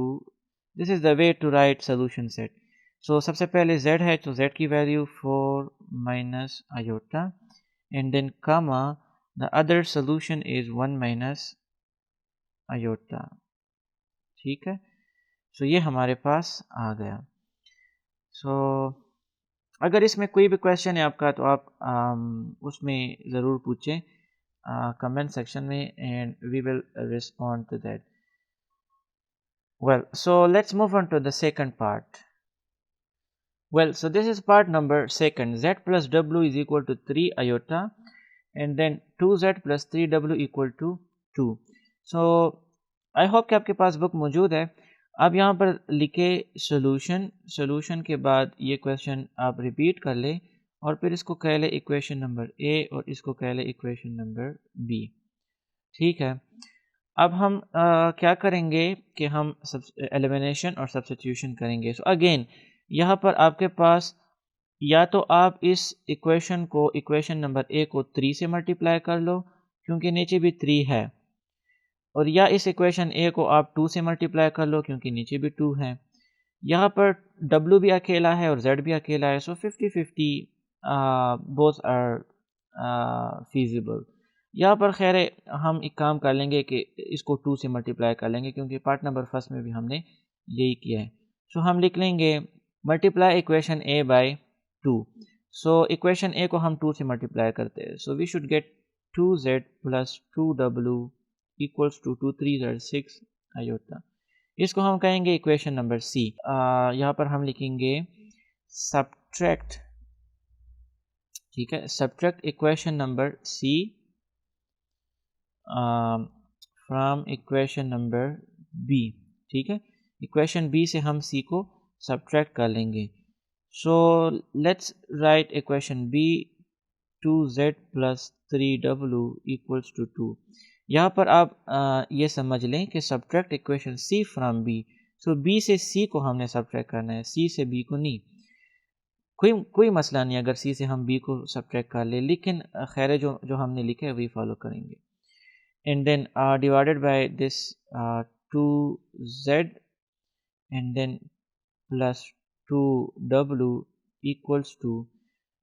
Speaker 1: this is the way to write solution set. So सबसे पहले z है तो z की value 4 minus iota and then comma the other solution is 1 minus iota, ठीक है। सो ये हमारे पास आ गया। सो अगर इसमें कोई भी क्वेश्चन है आपका तो आप उसमें ज़रूर पूछें comment section में, and we will respond to that. Well, so let's move on to the second part. Well, so this is part number second. Z plus W is equal to 3 iota and then 2Z plus 3W equal to 2. So I hope कि आपके पास बुक मौजूद है। अब यहाँ पर लिखे सॉल्यूशन के बाद ये क्वेश्चन आप रिपीट कर ले और फिर इसको कह ले इक्वेशन नंबर ए और इसको कह ले इक्वेशन नंबर बी, ठीक है। अब हम क्या करेंगे कि हम एलिमिनेशन और सब्स्टिट्यूशन करेंगे। सो अगेन यहाँ पर आपके पास या तो आप इस इक्वेशन को, इक्वेशन नंबर ए को 3 से मल्टीप्लाई कर लो क्योंकि नीचे भी 3 है, और या इस इक्वेशन ए को आप 2 से मल्टीप्लाई कर लो क्योंकि नीचे भी 2 है। यहाँ पर W भी अकेला है और Z भी अकेला है, सो 50-50 बोथ आर फीजिबल। यहाँ पर खैर हम एक काम कर लेंगे कि इसको 2 से मल्टीप्लाई कर लेंगे क्योंकि पार्ट नंबर फर्स्ट में भी हमने यही किया है। सो हम लिख लेंगे multiply equation A by 2। So equation A को हम 2 से मल्टीप्लाई करते हैं, so we should get 2z plus 2w equals to 2 3 6 iota. इसको हम कहेंगे इक्वेशन नंबर सी। यहाँ पर हम लिखेंगे सब्ट्रैक्ट, ठीक है, subtract equation number C from equation number B, ठीक है। इक्वेशन बी से हम सी को सब्ट्रैक्ट कर लेंगे। So let's write equation B 2z plus 3w equals to 2। यहाँ पर आप ये समझ लें कि subtract equation C from B, so B से सी को हमने सब्ट्रैक्ट करना है, सी से बी को नहीं। कोई मसला नहीं अगर सी से हम बी को सब्ट्रैक्ट कर ले, लेकिन खैर जो हमने लिखा है वही फॉलो करेंगे। And then divided by this 2z and then plus 2w equals to,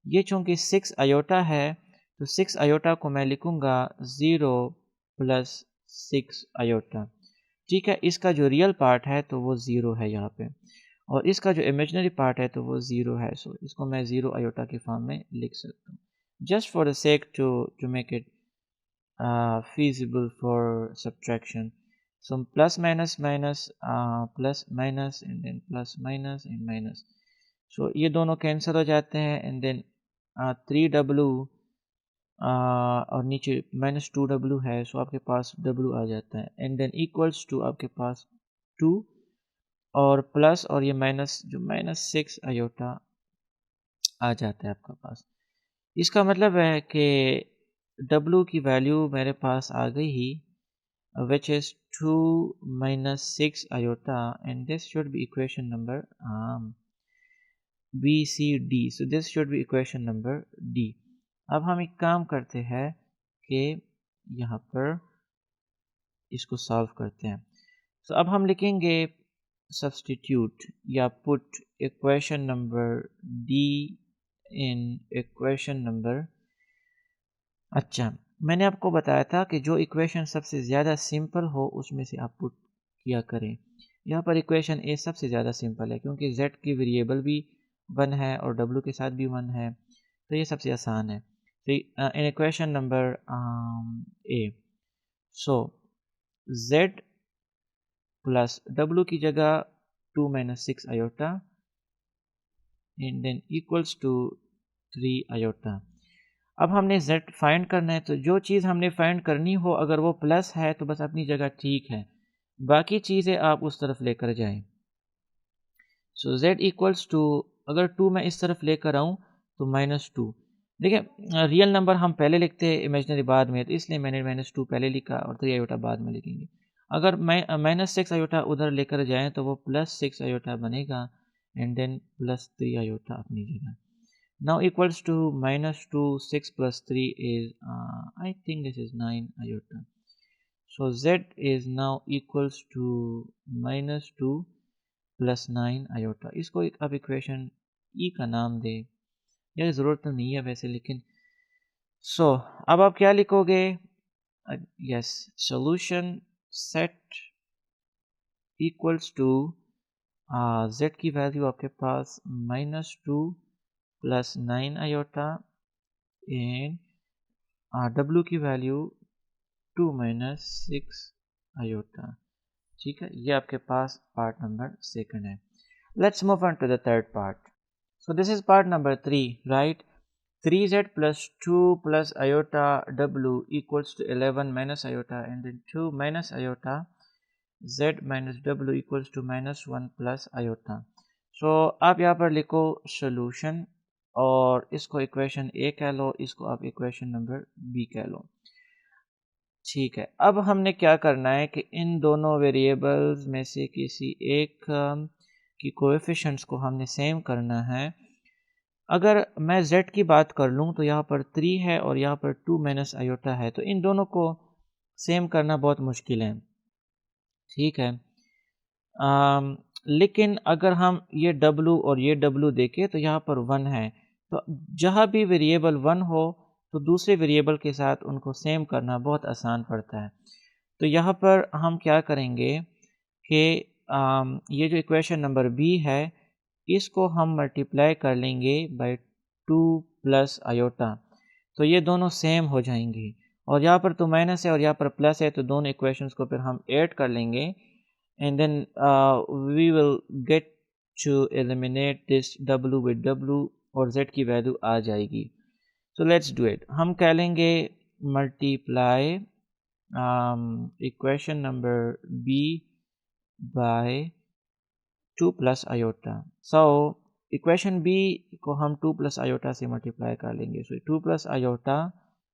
Speaker 1: ये चूँकि 6 आयोटा है तो 6 आयोटा को मैं लिखूँगा 0 प्लस 6 आयोटा, ठीक है। इसका जो रियल पार्ट है तो वो 0 है यहाँ पे, और इसका जो इमेजिनरी पार्ट है तो वो 0 है। सो इसको मैं 0 आयोटा के फॉर्म में लिख सकता हूँ, just for the sake to make it feasible for subtraction. So plus minus minus plus minus and then plus minus and minus. So ये दोनों कैंसिल हो जाते हैं and then 3w और नीचे माइनस 2w है, सो आपके पास w आ जाता है एंड देन इक्वल्स टू आपके पास 2 और प्लस और ये माइनस जो -6 आयोटा आ जाता है आपके पास। इसका मतलब है कि w की वैल्यू मेरे पास आ गई ही, which is 2 minus 6 iota, and this should be equation number B, C, D. So this should be equation number D. अब हम एक काम करते हैं कि यहाँ पर इसको सॉल्व करते हैं। So अब हम लिखेंगे substitute या put equation number D in equation number, अच्छा मैंने आपको बताया था कि जो इक्वेशन सबसे ज़्यादा सिंपल हो उसमें से आप पुट किया करें। यहाँ पर इक्वेशन ए सबसे ज़्यादा सिंपल है क्योंकि z की वेरिएबल भी 1 है और w के साथ भी 1 है, तो ये सबसे आसान है। तो in equation number A, so z plus w की जगह 2 minus 6 iota and then equals to 3 iota. अब हमने z फाइंड करना है, तो जो चीज़ हमने फाइंड करनी हो अगर वो प्लस है तो बस अपनी जगह ठीक है, बाकी चीज़ें आप उस तरफ लेकर जाएं। सो z इक्वल्स टू, अगर 2 मैं इस तरफ लेकर आऊँ तो -2। देखिए रियल नंबर हम पहले लिखते हैं, इमेजनरी बाद में, तो इसलिए मैंने -2 पहले लिखा और 3 आयोटा बाद में लिखेंगे। अगर मैं -6 आयोटा उधर लेकर जाएं तो वो +6 आयोटा बनेगा एंड देन +3 आयोटा अपनी जगह। Now equals to -2, 6 plus 3 is, I think this is 9 iota. So z is now equals to -2 plus 9 iota. इसको एक अब इक्वेशन E का नाम दे, यह ज़रूरत तो नहीं है वैसे, लेकिन अब आप क्या लिखोगे? Yes, solution set equals to z की वैल्यू आपके पास -2 प्लस 9 आयोटा एंड W की वैल्यू 2 माइनस 6 आयोटा। ठीक है, ये आपके पास पार्ट नंबर सेकंड है। Let's move on to the third part. So this is part number 3, right. 3z plus 2 plus iota W equals to 11 minus iota and then 2 minus iota z minus W equals to -1 plus iota. So आप यहाँ पर लिखो सोल्यूशन और इसको इक्वेशन ए कह लो, इसको आप इक्वेशन नंबर बी कह लो। ठीक है, अब हमने क्या करना है कि इन दोनों वेरिएबल्स में से किसी एक की कोएफिशिएंट्स को हमने सेम करना है। अगर मैं z की बात कर लूँ तो यहाँ पर 3 है और यहाँ पर 2 माइनस आयोटा है, तो इन दोनों को सेम करना बहुत मुश्किल है। ठीक है, लेकिन अगर हम ये w और ये w देखें तो यहाँ पर 1 है, तो जहाँ भी वेरिएबल 1 हो तो दूसरे वेरिएबल के साथ उनको सेम करना बहुत आसान पड़ता है। तो यहाँ पर हम क्या करेंगे कि ये जो इक्वेशन नंबर बी है इसको हम मल्टीप्लाई कर लेंगे बाय 2 प्लस आयोटा, तो ये दोनों सेम हो जाएंगे। और यहाँ पर तो माइनस है और यहाँ पर प्लस है, तो दोनों इक्वेशंस को फिर हम ऐड कर लेंगे and then we will get to eliminate this w with w और z की वैल्यू आ जाएगी। so let's do it। हम कह लेंगे multiply equation number b by 2 plus iota. So equation b को हम 2 प्लस आयोटा से मल्टीप्लाई कर लेंगे। सो 2 plus iota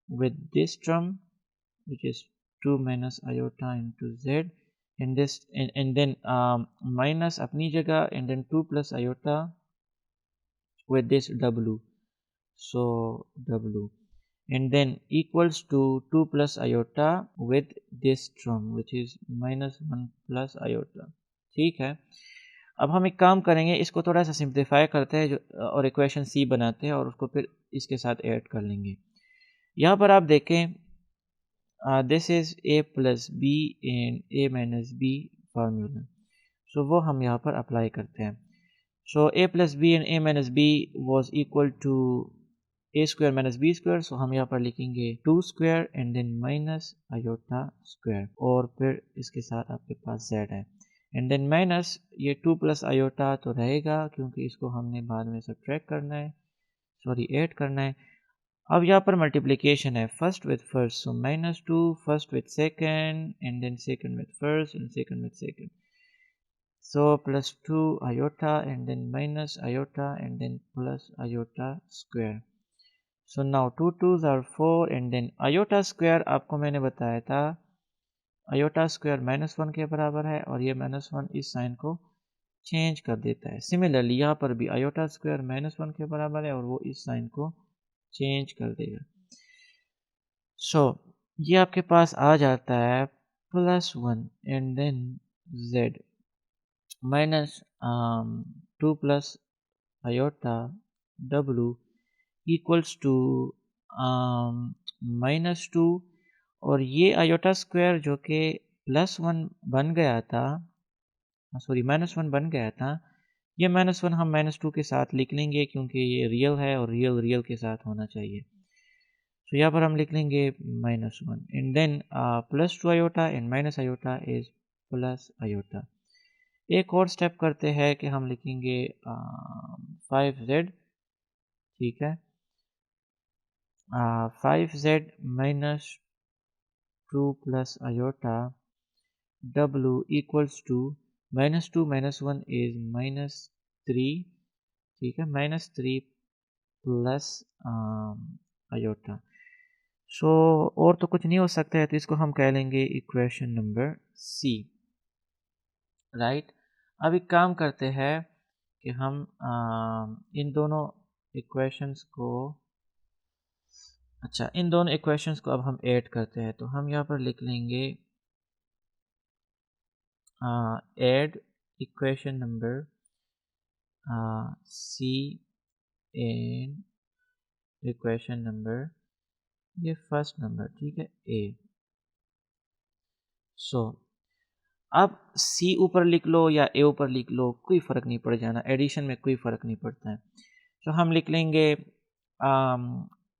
Speaker 1: with this term which is 2 minus iota into z and this and then minus अपनी जगह and then 2 plus iota with this w, so w and then equals to 2 plus iota with this term which is -1 plus iota। ठीक है, अब हम एक काम करेंगे, इसको थोड़ा सा सिंप्लीफाई करते हैं और इक्वेशन सी बनाते हैं और उसको फिर इसके साथ ऐड कर लेंगे। यहाँ पर आप देखें this is a plus b and a minus b formula, so वो हम यहाँ पर अप्लाई करते हैं। so a plus b and a minus b was equal to a square minus b square, so हम यहाँ पर लिखेंगे 2 square and then minus iota square और फिर इसके साथ आपके पास z है and then minus ये 2 plus iota तो रहेगा क्योंकि इसको हमने बाद में सब्ट्रैक्ट करना है, सॉरी ऐड करना है। अब यहाँ पर मल्टीप्लिकेशन है first with first, so -2 first with second and then second with first and second with second, so +2 iota and then minus iota and then plus iota square. So now 2 2s are 4 and then iota square आपको मैंने बताया था आयोटा स्क्वायर -1 के बराबर है और ये -1 इस साइन को चेंज कर देता है। सिमिलरली यहाँ पर भी आयोटा स्क्वायर -1 के बराबर है और वो इस साइन को चेंज कर देगा। सो ये आपके पास आ जाता है +1 and then z minus 2 plus iota w equals to -2 और ये आयोटा स्क्वायर जो कि +1 बन गया था, सॉरी -1 बन गया था, ये -1 हम -2 के साथ लिख लेंगे क्योंकि ये रियल है और रियल रियल के साथ होना चाहिए। तो यहाँ पर हम लिख लेंगे -1 and then +2 iota and minus iota is plus iota. एक और स्टेप करते हैं कि हम लिखेंगे 5z, ठीक है, 5z -2 plus iota w equals to -2 -1 is -3, ठीक है, -3 प्लस आयोटा। सो और तो कुछ नहीं हो सकता है, तो इसको हम कह लेंगे इक्वेशन नंबर सी, राइट। अब एक काम करते हैं कि हम इन दोनों इक्वेशंस को, अच्छा, इन दोनों इक्वेशंस को अब हम ऐड करते हैं। तो हम यहाँ पर लिख लेंगे add equation number C and equation number, ये फर्स्ट नंबर, ठीक है, ए। सो अब सी ऊपर लिख लो या ए ऊपर लिख लो, कोई फ़र्क नहीं पड़ जाना, एडिशन में कोई फ़र्क नहीं पड़ता है। तो हम लिख लेंगे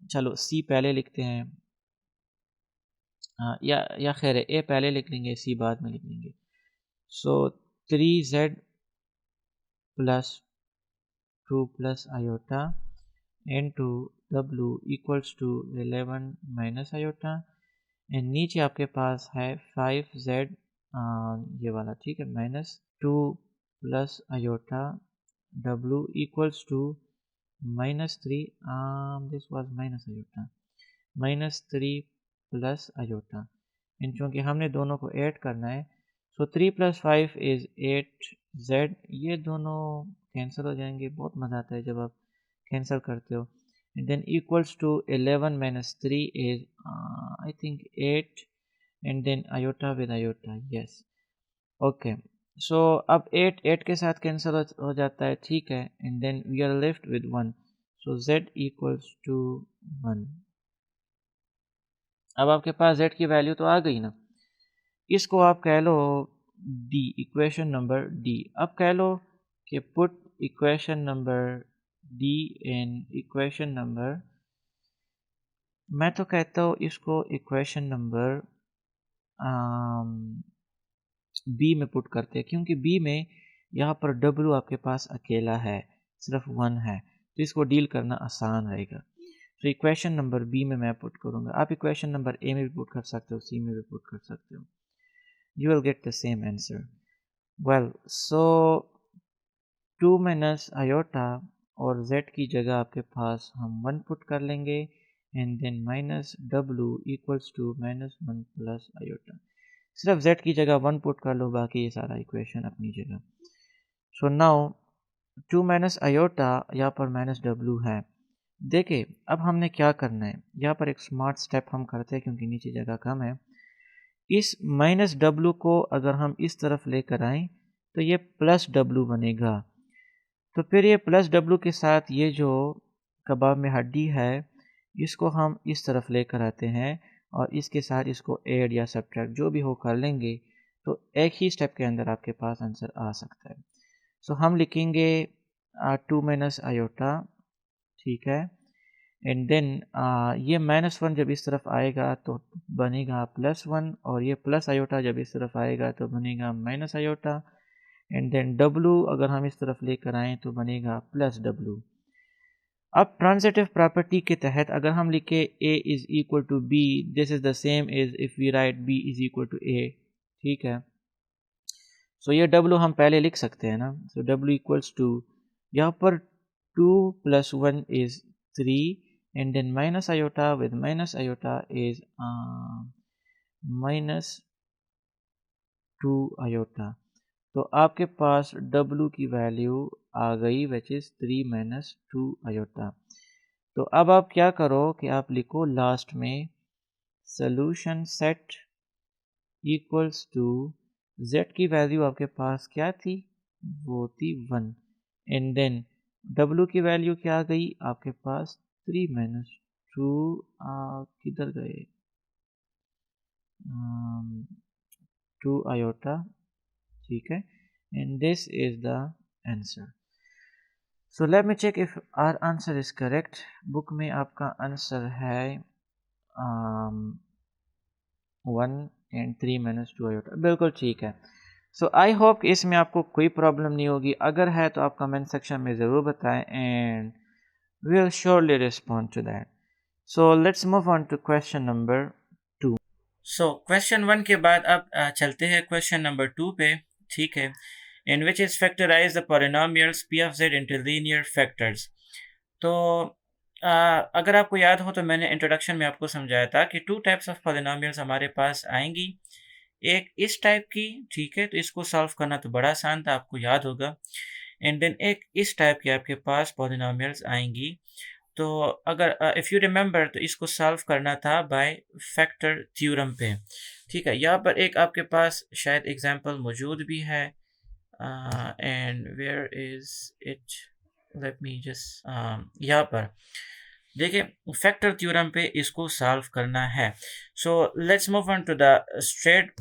Speaker 1: चलो सी पहले लिखते हैं, या खैर ए पहले लिख लेंगे, सी बाद में लिख लेंगे। So 3z plus 2 plus iota into w equals to 11 minus iota, and नीचे आपके पास है 5z, ये वाला, ठीक है, -2 plus iota w equals to -3, this was minus iota, -3 plus iota. इन चूँकि हमने दोनों को ऐड करना है, सो 3 प्लस 5 इज़ 8z, ये दोनों कैंसिल हो जाएंगे। बहुत मज़ा आता है जब आप कैंसिल करते हो। And then equals to 11 minus 3 is I think 8, and then iota with iota, yes, okay. So अब 8 के साथ कैंसिल हो जाता है, ठीक है, and then we are left with 1, so z equals to 1। अब आपके पास z की वैल्यू तो आ गई ना, इसको आप कह लो डी, इक्वेशन नंबर डी। अब कह लो कि पुट इक्वेशन नंबर डी इन इक्वेशन नंबर, मैं तो कहता हूँ इसको इक्वेशन नंबर बी में पुट करते हैं, क्योंकि बी में यहाँ पर डब्ल्यू आपके पास अकेला है, सिर्फ 1 है, तो इसको डील करना आसान रहेगा। तो इक्वेशन नंबर बी में मैं पुट करूँगा। आप इक्वेशन नंबर ए में भी पुट कर सकते हो, सी में भी पुट कर सकते हो, you will get the same answer. Well, so 2 minus iota और z की जगह आपके पास हम 1 पुट कर लेंगे, and then minus w equals to -1 plus iota. सिर्फ z की जगह 1 पुट कर लो, बाकी ये सारा इक्वेशन अपनी जगह। सो नाउ 2 माइनस आयोटा, यहाँ पर -w है। देखिए अब हमने क्या करना है, यहाँ पर एक स्मार्ट स्टेप हम करते हैं क्योंकि नीचे जगह कम है। इस -w को अगर हम इस तरफ लेकर आएं तो ये +w बनेगा। तो फिर ये +w के साथ ये जो कबाब में हड्डी है, इसको हम इस तरफ लेकर आते हैं और इसके साथ इसको ऐड या सब्ट्रैक्ट जो भी हो कर लेंगे, तो एक ही स्टेप के अंदर आपके पास आंसर आ सकता है। सो हम लिखेंगे 2 माइनस आयोटा, ठीक है, एंड देन ये -1 जब इस तरफ आएगा तो बनेगा +1, और ये प्लस आयोटा जब इस तरफ आएगा तो बनेगा minus iota, and then w अगर हम इस तरफ लेकर आएँ तो बनेगा +w। अब ट्रांजिटिव प्रॉपर्टी के तहत अगर हम लिखे a is equal to b, this is the same as if we write b is equal to a, ठीक है। सो ये w हम पहले लिख सकते हैं ना, सो w इक्वल्स टू, यहाँ पर 2 + 1 is 3, and then minus iota with minus iota is -2 iota। तो आपके पास w की वैल्यू आ गई विच इज़ 3 - 2 iota। तो अब आप क्या करो कि आप लिखो लास्ट में solution set equals to, z की वैल्यू आपके पास क्या थी, वो थी 1, एंड देन w की वैल्यू क्या आ गई आपके पास 3 - 2, किधर गए, 2 iota, ठीक है, and this is the answer. So let me check if our answer is correct. Book में आपका आंसर है 1 and 3 - 2 आयोटा, बिल्कुल ठीक है। सो आई होप कि इसमें आपको कोई प्रॉब्लम नहीं होगी। अगर है तो आप कमेंट सेक्शन में ज़रूर बताएं and we will surely respond to that. So let's move on to question number 2। So question 1 के बाद अब चलते हैं क्वेश्चन नंबर 2 पे, ठीक है। In which is factorize the polynomials p of z into linear factors. तो अगर आपको याद हो तो मैंने इंट्रोडक्शन में आपको समझाया था कि 2 टाइप्स ऑफ पॉलिनोमियल्स हमारे पास आएंगी। एक इस टाइप की, ठीक है, तो इसको सॉल्व करना तो बड़ा आसान था, आपको याद होगा। एंड देन एक इस टाइप की आपके पास पॉलिनोमियल्स आएंगी। तो अगर इफ़ यू रिमेंबर तो इसको सॉल्व करना था बाय फैक्टर थ्योरम पे, ठीक है। यहाँ पर एक आपके पास शायद एग्जांपल मौजूद भी है and where is it, let me just यहाँ पर देखिए फैक्टर थ्योरम पे इसको सॉल्व करना है। So let's move on to the straight,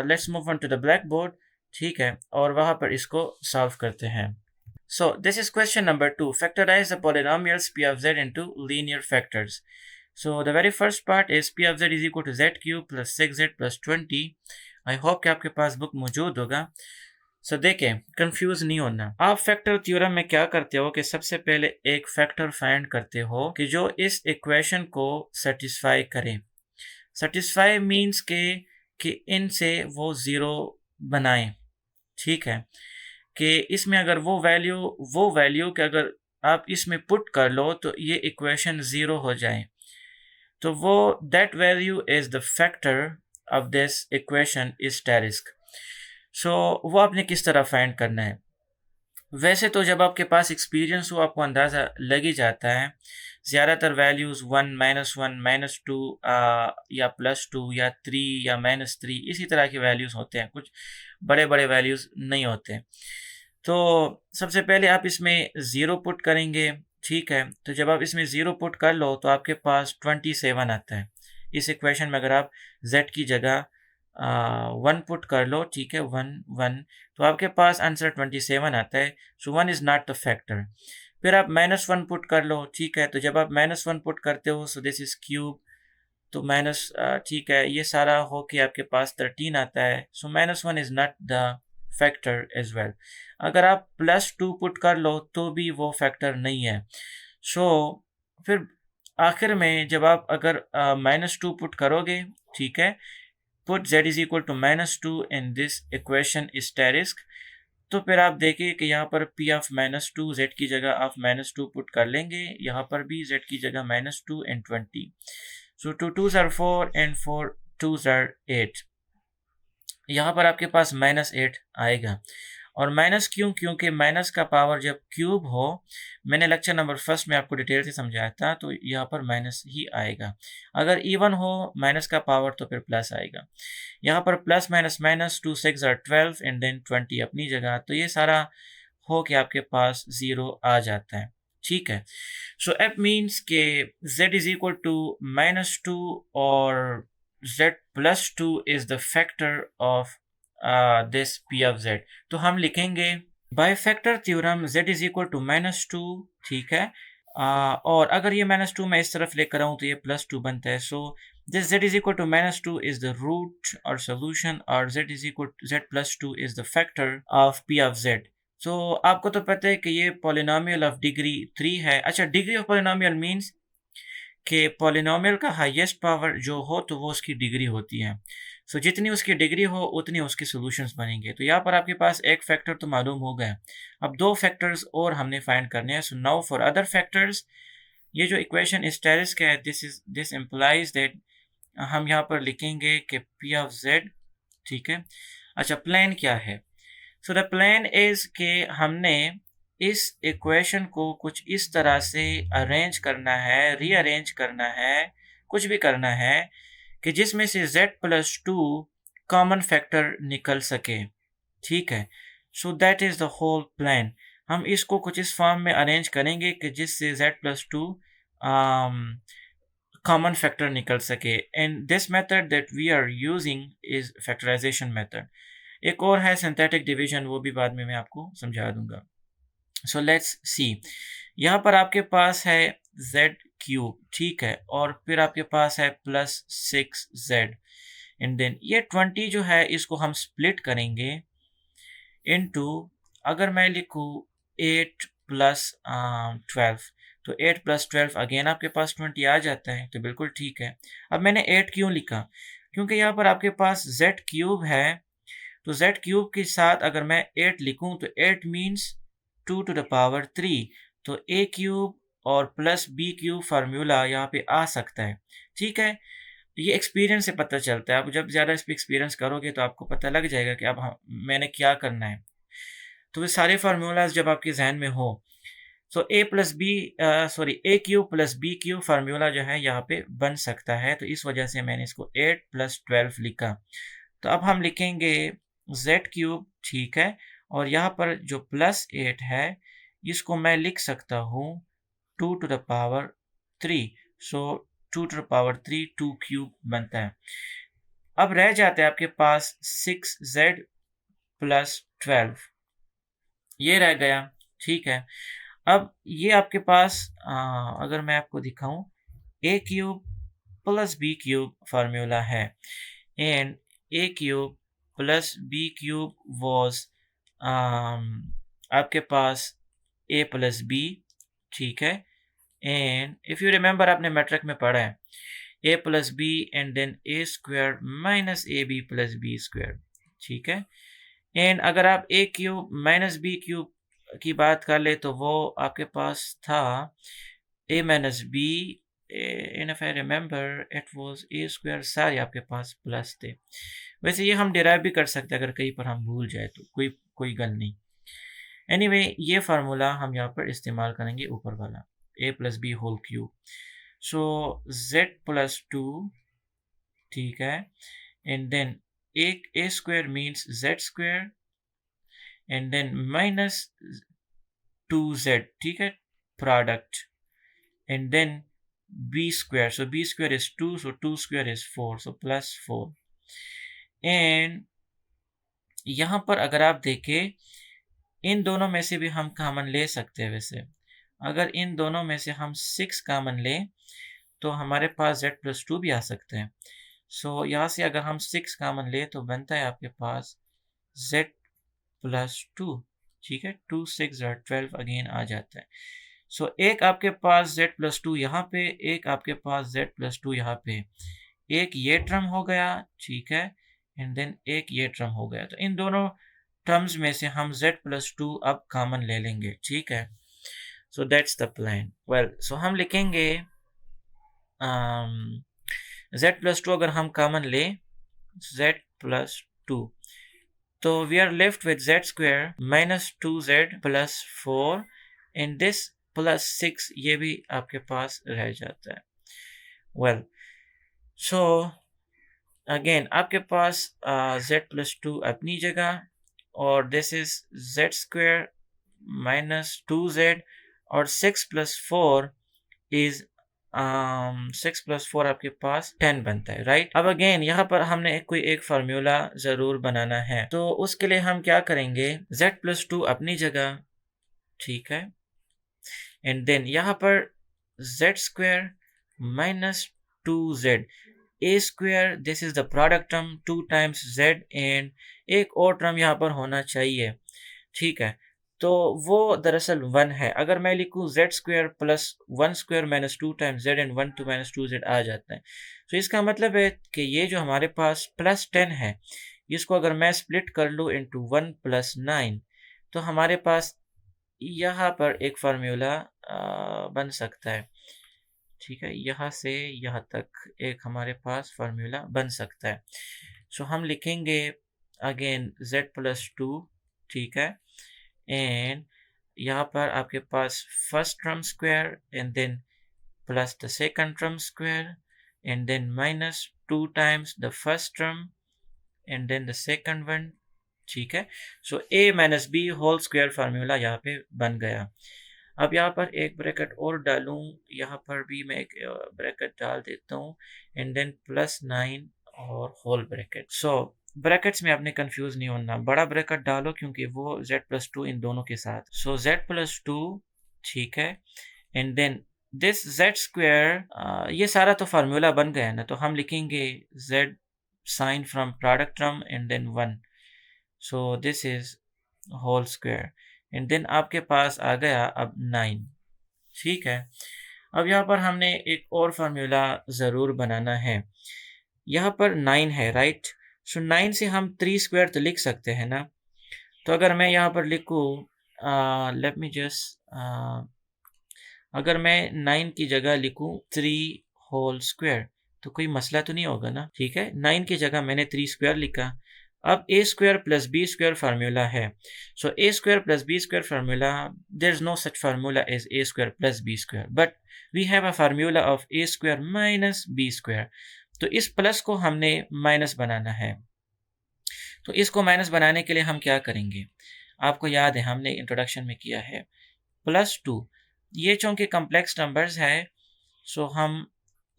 Speaker 1: let's move on to the blackboard, ठीक है, और वहाँ पर इसको सॉल्व करते हैं। So this is question number 2. Factorize the polynomials p of z into linear factors. So the very first part is p of z is equal to z cube plus 6z plus 20. I hope कि आपके पास बुक मौजूद होगा। So देखें, कंफ्यूज नहीं होना। आप फैक्टर थ्योरम में क्या करते हो कि सबसे पहले एक फैक्टर फाइंड करते हो कि जो इस इक्वेशन को सेटिस्फाई करे। सेटिस्फाई मीन्स कि इनसे वो ज़ीरो बनाए, ठीक है, कि इसमें अगर वो वैल्यू कि अगर आप इसमें पुट कर लो तो ये इक्वेशन ज़ीरो हो जाए, तो वो that value is the factor of this equation is टेरिस्क। सो वो आपने किस तरह फाइंड करना है। वैसे तो जब आपके पास एक्सपीरियंस हो आपको अंदाज़ा लग ही जाता है। ज़्यादातर वैल्यूज़ 1 -1 -2 या +2 या 3 या -3 इसी तरह के वैल्यूज़ होते हैं, कुछ बड़े बड़े वैल्यूज़ नहीं होते। तो सबसे पहले आप इसमें ज़ीरो पुट करेंगे, ठीक है। तो जब आप इसमें ज़ीरो पुट कर लो तो आपके पास 27 आता है। इस इक्वेशन में अगर आप z की जगह 1 पुट कर लो, ठीक है, 1 1, तो आपके पास आंसर 27 आता है। So 1 is not the factor. फिर आप -1 पुट कर लो, ठीक है। तो जब आप -1 पुट करते हो सो दिस इज़ क्यूब, तो माइनस, ठीक है, ये सारा हो के आपके पास 13 आता है। So -1 is not the factor as well. अगर आप +2 पुट कर लो तो भी वो फैक्टर नहीं है। सो फिर आखिर में जब आप अगर -2 पुट करोगे, ठीक है, put z is equal to -2 in this equation is asterisk, तो फिर आप देखिए कि यहाँ पर p ऑफ -2 z की जगह आप -2 पुट कर लेंगे, यहाँ पर भी z की जगह -2 and 20। So 2 2s are 4 and 4 2s are 8। यहाँ पर आपके पास -8 आएगा। और माइनस क्यों? क्योंकि माइनस का पावर जब क्यूब हो, मैंने लेक्चर नंबर 1 में आपको डिटेल से समझाया था, तो यहाँ पर माइनस ही आएगा। अगर इवन हो माइनस का पावर तो फिर प्लस आएगा। यहाँ पर plus minus minus 2 6 are 12 and then 20 अपनी जगह, तो ये सारा हो के आपके पास 0 आ जाता है, ठीक है। सो एफ मीन्स के z इज इक्वल टू -2 और z + 2 is the factor of this p of z। तो हम लिखेंगे by factor theorem z is equal to -2, ठीक है। और अगर ये -2 मैं इस तरफ लेकर आऊँ तो ये +2 बनता है। So this z is equal to -2 is the root और सोल्यूशन, और z is equal z + 2 is the factor of p of z। सो आपको तो पता है कि ये पॉलिनोमियल ऑफ डिग्री 3 है। अच्छा, डिग्री ऑफ पॉलिनोमियल मीन्स कि पॉलिनोमियल का हाईएस्ट पावर जो हो तो वो उसकी डिग्री होती है। सो जितनी उसकी डिग्री हो उतनी उसके सॉल्यूशंस बनेंगे। तो यहाँ पर आपके पास एक फैक्टर तो मालूम हो गया, अब 2 फैक्टर्स और हमने फाइंड करने हैं। So now for other factors, ये जो इक्वेशन इस टेरिस्क है, दिस इम्प्लाइज दैट हम यहाँ पर लिखेंगे कि p ऑफ z, ठीक है। अच्छा, प्लान क्या है? सो द प्लान इज के हमने इस इक्वेशन को कुछ इस तरह से अरेंज करना है, रीअरेंज करना है, कुछ भी करना है कि जिसमें से z + 2 कॉमन फैक्टर निकल सके, ठीक है। So that is the whole plan. हम इसको कुछ इस फॉर्म में अरेंज करेंगे कि जिससे z + 2 कॉमन फैक्टर निकल सके। And this method that we are using is factorization method. एक और है सिंथेटिक डिवीजन, वो भी बाद में मैं आपको समझा दूंगा। सो लेट्स सी, यहाँ पर आपके पास है z क्यूब, ठीक है, और फिर आपके पास है प्लस 6z, एंड देन ये 20 जो है इसको हम स्प्लिट करेंगे इनटू, अगर मैं लिखूँ 8 प्लस 12, तो 8 प्लस 12 अगेन आपके पास 20 आ जाता है, तो बिल्कुल ठीक है। अब मैंने 8 क्यों लिखा? क्योंकि यहाँ पर आपके पास z क्यूब है, तो z क्यूब के साथ अगर मैं 8 लिखूँ तो 8 मीन्स 2 टू द पावर 3, तो a क्यूब और प्लस b क्यूब फार्मूला यहाँ पे आ सकता है, ठीक है। ये एक्सपीरियंस से पता चलता है, आप जब ज़्यादा इस पे एक्सपीरियंस करोगे तो आपको पता लग जाएगा कि अब मैंने क्या करना है। तो वे सारे फार्मूलाज जब आपके जहन में हो, so a plus b sorry a cube plus b cube formula जो है यहाँ पे बन सकता है, तो इस वजह से मैंने इसको 8 प्लस 12 लिखा। तो अब हम लिखेंगे z क्यूब, ठीक है, और यहाँ पर जो प्लस 8 है इसको मैं लिख सकता हूँ 2 to the power 3, so 2 to the power 3 2 cube बनता है। अब रह जाते हैं आपके पास 6z प्लस 12, ये रह गया, ठीक है। अब ये आपके पास अगर मैं आपको दिखाऊं, a cube plus b cube formula है, and a cube plus b cube was आपके पास ए प्लस बी, ठीक है, एंड इफ यू रिमेंबर आपने मैट्रिक में पढ़ा है a plus b and then A square minus a b plus b square, ठीक है। एंड अगर आप a cube minus b cube की बात कर ले तो वो आपके पास था a minus b, and if I remember it was a square, सारे आपके पास प्लस थे। वैसे ये हम डिराइव भी कर सकते हैं अगर कहीं पर हम भूल जाए तो कोई कोई गल नहीं। एनीवे ये फार्मूला हम यहाँ पर इस्तेमाल करेंगे ऊपर वाला, A plus B whole cube, so Z plus 2, ठीक है, and then A square means Z square and then minus 2z, ठीक है, product, and then b square, so b square is 2, so 2 square is 4, so plus 4, and यहाँ पर अगर आप देखें इन दोनों में से भी हम कॉमन ले सकते हैं। वैसे अगर इन दोनों में से हम 6 कॉमन लें तो हमारे पास z प्लस 2 भी आ सकते हैं। सो यहाँ से अगर हम 6 कॉमन ले तो बनता है आपके पास z प्लस 2, ठीक है, 2 6 12 अगेन आ जाता है। सो एक आपके पास z प्लस 2 यहाँ पे, एक आपके पास z प्लस 2 यहाँ पे, एक ये टर्म हो गया, ठीक है, एंड देन एक ये टर्म हो गया। तो इन दोनों टर्म्स में से हम z प्लस 2 अब कॉमन ले लेंगे, ठीक है। So that's the plan. Well, so हम लिखेंगे z प्लस 2 अगर हम कॉमन ले z प्लस 2, तो we are left with z square minus 2z plus 4 and this plus 6, ये भी आपके पास रह जाता है। वेल, सो अगेन आपके पास z प्लस 2 अपनी जगह, और this is z square minus 2z, और 6 प्लस 4 इज 6 प्लस 4 आपके पास 10 बनता है, राइट। अब अगेन यहाँ पर हमने कोई एक फार्मूला ज़रूर बनाना है, तो उसके लिए हम क्या करेंगे, z प्लस 2 अपनी जगह, ठीक है, एंड देन यहाँ पर z square minus 2z, A square this is the product term 2 times z, and एक और टर्म यहाँ पर होना चाहिए, ठीक है, तो वो दरअसल 1 है। अगर मैं लिखूँ z square plus 1 square minus 2 times z and 1 2 minus 2z आ जाता है। तो इसका मतलब है कि ये जो हमारे पास प्लस 10 है, इसको अगर मैं स्प्लिट कर लूँ इंटू 1 प्लस 9, तो हमारे पास यहाँ पर एक फार्मूला बन सकता है, ठीक है, यहाँ से यहाँ तक एक हमारे पास फार्मूला बन सकता है। सो हम लिखेंगे अगेन z प्लस 2, ठीक है, एंड यहाँ पर आपके पास first term square and then plus the second term square and then minus 2 times the first term and then the second one, ठीक है। So a minus b whole square formula यहाँ पे बन गया। अब यहाँ पर एक ब्रैकेट और डालूं, यहाँ पर भी मैं एक ब्रैकेट डाल देता हूँ एंड देन प्लस 9 और होल ब्रैकेट। सो ब्रैकेट्स में आपने कंफ्यूज नहीं होना, बड़ा ब्रैकेट डालो क्योंकि वो z+2 इन दोनों के साथ। सो z+2, ठीक है, and then this z square, ये सारा तो फार्मूला बन गया है ना, तो हम लिखेंगे z sign from product term and then 1, so this is whole square, and then आपके पास आ गया अब 9, ठीक है। अब यहाँ पर हमने एक और फार्मूला ज़रूर बनाना है। यहाँ पर 9 है, राइट। सो 9 से हम 3 स्क्वायर तो लिख सकते हैं ना। तो अगर मैं यहाँ पर लिखूँ, लेट मी जस्ट, अगर मैं 9 की जगह लिखूँ 3 होल स्क्वायर, तो कोई मसला तो नहीं होगा ना, ठीक है। 9 की जगह मैंने 3 स्क्वायर लिखा। अब a square plus b square formula है। So a square plus b square formula, there is no such formula as a square plus b square, but we have a formula of a square minus B square. तो इस प्लस को हमने माइनस बनाना है। तो इसको माइनस बनाने के लिए हम क्या करेंगे, आपको याद है हमने इंट्रोडक्शन में किया है, +2। ये चूँकि कम्प्लेक्स नंबर्स है, सो हम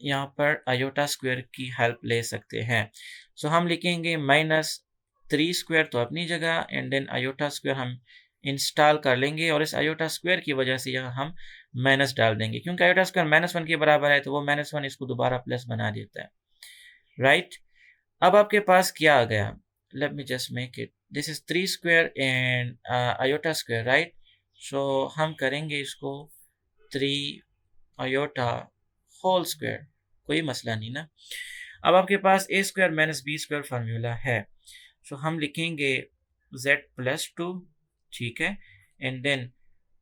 Speaker 1: यहाँ पर आयोटा स्क्वायर की हेल्प ले सकते हैं। सो हम लिखेंगे -3 स्क्वायर तो अपनी जगह, एंड देन आयोटा स्क्वायर हम इंस्टॉल कर लेंगे, और इस आयोटा स्क्वायर की वजह से यहाँ हम माइनस डाल देंगे, क्योंकि आयोटा स्क्वायर -1 के बराबर है, तो वो -1 इसको दोबारा प्लस बना देता है, राइट। अब आपके पास क्या आ गया, let me just make it, this is 3 square and iota square, right. So हम करेंगे इसको 3 आयोटा होल स्क्वायर, कोई मसला नहीं ना। अब आपके पास a square minus B square formula है। सो हम लिखेंगे z+2, ठीक है, and then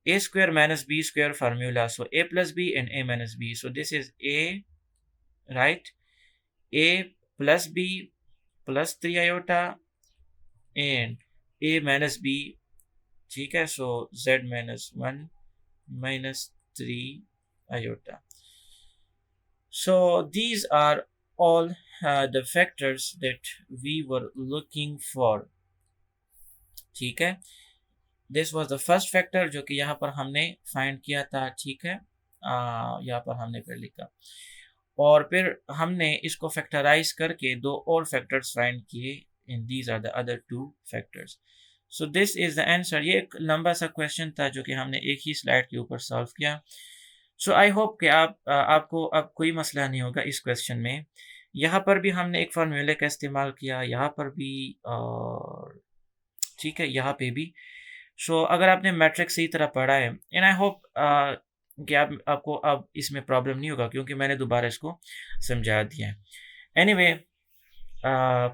Speaker 1: A square minus B square formula, so a plus b and a minus b, so this is a, right, a plus b plus 3 iota and a minus b, ठीक है। सो z-1 minus 3 iota. So these are all the factors that we were looking for, ठीक है। This was the first factor जो कि यहाँ पर हमने फाइंड किया था, ठीक है। यहाँ पर हमने फिर लिखा, और फिर हमने इसको फैक्टराइज करके दो और फैक्टर्स फाइंड किए, and these are the other two factors. So this is the answer. ये एक लंबा सा क्वेश्चन था जो कि हमने एक ही स्लाइड के ऊपर सॉल्व किया। सो आई होप कि आपको अब कोई मसला नहीं होगा इस क्वेश्चन में। यहाँ पर भी हमने एक फार्मूले का इस्तेमाल किया, यहाँ पर भी, और ठीक है, यहाँ पे भी। सो अगर आपने मैट्रिक्स सही तरह पढ़ा है, एंड आई होप कि आपको अब इसमें प्रॉब्लम नहीं होगा, क्योंकि मैंने दोबारा इसको समझा दिया है। एनीवे,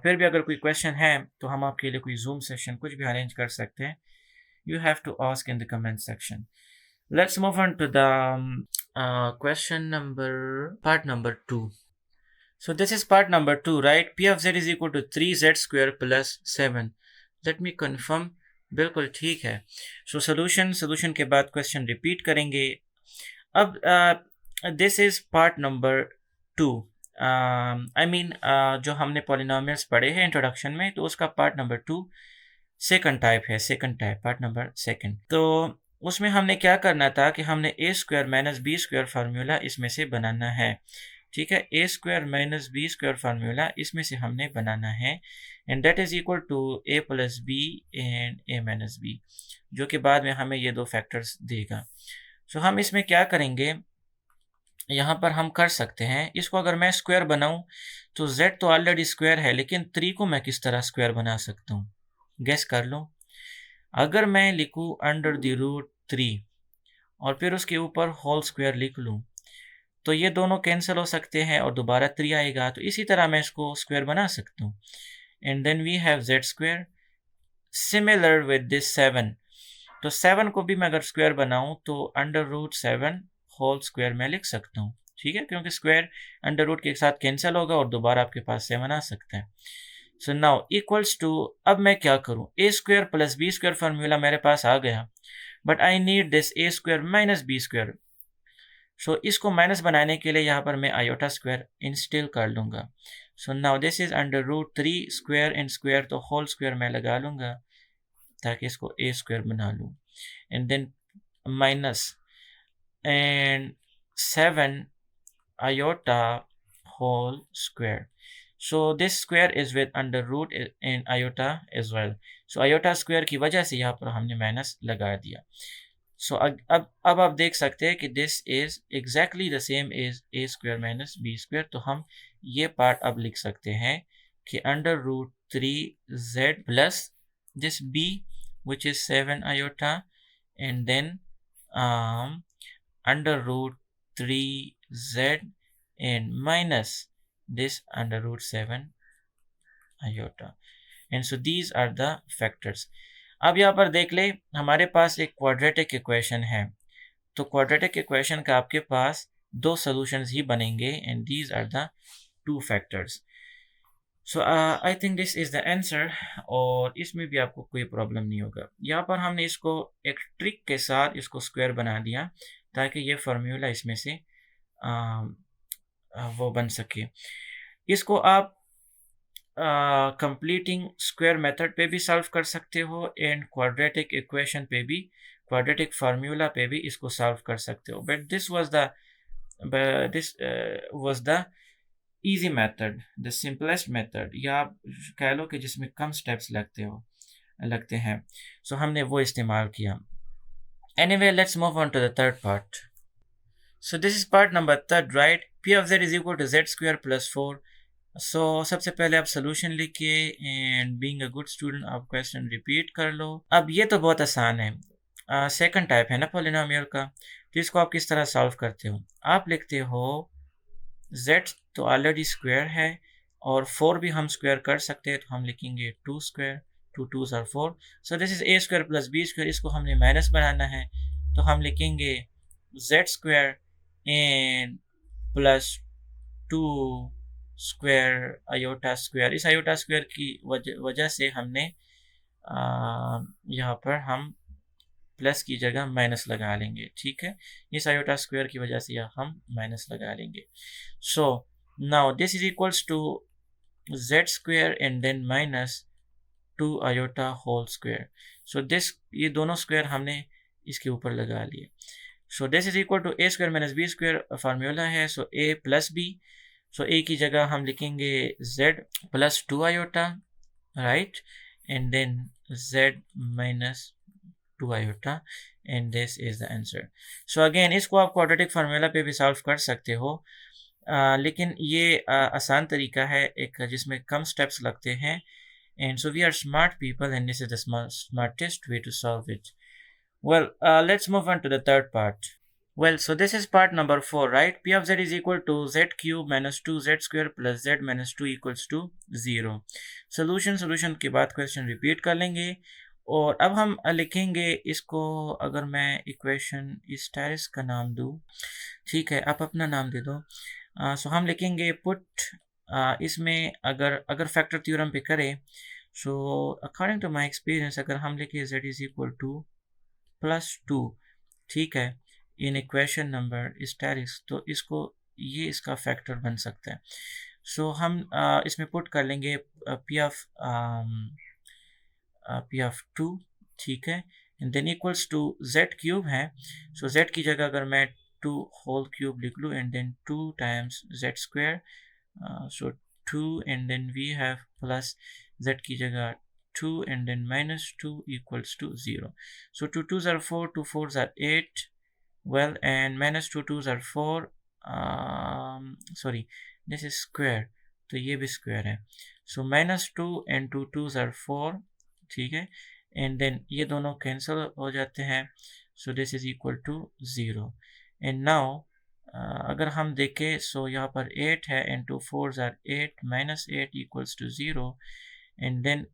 Speaker 1: फिर भी अगर कोई क्वेश्चन है तो हम आपके लिए कोई जूम सेशन कुछ भी अरेंज कर सकते हैं। You have to ask in the comment section. Let's move on to the part number 2. So this is part number 2, right? P of z is equal to 3z square plus 7. Let me confirm. बिल्कुल ठीक है। So solution के बाद question repeat करेंगे। अब this is part number 2. I mean जो हमने polynomials पढ़े हैं introduction में, तो उसका part number 2 second type है, part number 2. तो उसमें हमने क्या करना था कि हमने a square minus B square formula इसमें से बनाना है, ठीक है। A square minus B square formula इसमें से हमने बनाना है, and that is equal to a plus b and a minus b, जो कि बाद में हमें ये दो फैक्टर्स देगा। सो हम इसमें क्या करेंगे, यहाँ पर हम कर सकते हैं इसको, अगर मैं स्क्वायर बनाऊँ तो z तो ऑलरेडी स्क्वायर है, लेकिन 3 को मैं किस तरह स्क्वायर बना सकता हूँ, गेस कर लो। अगर मैं लिखूँ √3 और फिर उसके ऊपर होल स्क्वायर लिख लूँ, तो ये दोनों कैंसिल हो सकते हैं और दोबारा 3 आएगा, तो इसी तरह मैं इसको स्क्वायर बना सकता हूँ। And then we have z square similar with this 7। तो 7 को भी मैं अगर स्क्वायर बनाऊँ तो √7 होल स्क्वायर मैं लिख सकता हूँ, ठीक है, क्योंकि स्क्वायर अंडर रूट के साथ कैंसिल होगा और दोबारा आपके पास 7 आ सकता है। सो नाउ इक्वल्स टू, अब मैं क्या करूँ, a square plus b square formula मेरे पास आ गया, but I need this a square minus B square. So इसको माइनस बनाने के लिए यहाँ पर मैं आयोटा स्क्वायर इंस्टॉल कर लूँगा। So now this is √3 square and square, तो होल स्क्वायर मैं लगा लूँगा ताकि इसको ए स्क्वायर बना लूँ, and then minus and 7 iota whole square. So this square is with under root in iota as well. सो आयोटा स्क्वायर की वजह से यहाँ पर हमने माइनस लगा दिया। सो अब आप देख सकते हैं कि this is exactly the same is A square minus B square. तो हम ये पार्ट अब लिख सकते हैं कि under root 3z plus this b which is 7 iota and then under root 3z and minus this under root 7 iota, and so these are the factors। अब यहाँ पर देख ले हमारे पास एक क्वाड्रेटिक इक्वेशन है, तो क्वाड्रेटिक इक्वेशन का आपके पास दो सॉल्यूशंस ही बनेंगे and these are the two factors. So I think this is the answer, और इसमें भी आपको कोई प्रॉब्लम नहीं होगा। यहाँ पर हमने इसको एक ट्रिक के साथ इसको स्क्वायर बना दिया ताकि ये फार्मूला इसमें से वो बन सके। इसको आप कंप्लीटिंग स्क्वायर मेथड पे भी सॉल्व कर सकते हो एंड क्वाड्रेटिक इक्वेशन पे भी, क्वाड्रेटिक फार्मूला पे भी इसको सॉल्व कर सकते हो। But this was the easy method, the simplest method, या आप कह लो कि जिसमें कम स्टेप्स लगते हैं। सो हमने वो इस्तेमाल किया। Anyway, let's move on to the third part. So this is part number third, right? P of z is equal to z square plus 4. So सबसे पहले आप सोल्यूशन लिखिए and being a good student आप क्वेश्चन रिपीट कर लो। अब ये तो बहुत आसान है, सेकंड टाइप है ना पॉलिनोमियल का, तो इसको आप किस तरह सॉल्व करते हो? आप लिखते हो z तो ऑलरेडी स्क्वायर है और 4 भी हम स्क्वायर कर सकते हैं, तो हम लिखेंगे 2 square, 2 2s are 4। So this is a square plus b square, इसको हमने माइनस बनाना है तो हम लिखेंगे z square and plus 2 square iota square. इस आयोटा स्क्वायर की वजह से हमने यहाँ पर हम प्लस की जगह माइनस लगा लेंगे, ठीक है। इस आयोटा स्क्वायर की वजह से हम माइनस लगा लेंगे। So now this is equals to z square and then minus 2 iota whole square. So this, ये दोनों स्क्वायर हमने इसके ऊपर लगा लिए। So this is equal to a square minus b square formula है। So a plus b, so a की जगह हम लिखेंगे z plus 2 iota, right, and then z minus 2 iota, and this is the answer। so again इसको आप क्वाड्रेटिक फार्मूला पे भी सॉल्व कर सकते हो, लेकिन ये आसान तरीका है एक जिसमें कम स्टेप्स लगते हैं, and so we are smart people and this is the smartest way to solve it। well, let's move on to the third part। well, so this is part number 4, right? P of z is equal to z cube minus 2z square plus z minus 2 equals to 0। solution के बाद क्वेश्चन रिपीट कर लेंगे और अब हम लिखेंगे इसको, अगर मैं इक्वेशन इस टैरिस का नाम दूँ, ठीक है, आप अपना नाम दे दो। सो हम लिखेंगे पुट, इसमें अगर फैक्टर थ्योरम पे करें, so according to my experience अगर हम लिखे z is equal to plus 2, ठीक है, इन इक्वेशन नंबर इस टैरिस, तो इसको ये इसका फैक्टर बन सकता है। सो हम इसमें पुट कर लेंगे p of 2, ठीक है, and then equals to z cube है। सो z की जगह अगर मैं 2 होल क्यूब लिख लूँ and then 2 times z square, so 2 and then we have plus z की जगह 2 and then minus 2 equals to 0। So 2 2s are 4, 2 4s are 8, well, and minus 2 2s are 4, sorry, this is square, तो ये भी स्क्वायर है। So minus 2 and 2 2s are 4, ठीक है, एंड देन ये दोनों कैंसिल हो जाते हैं। So this is equal to 0। And now अगर हम देखें, सो यहाँ पर 8 है and 2 4s are 8, minus 8 equals to 0 and then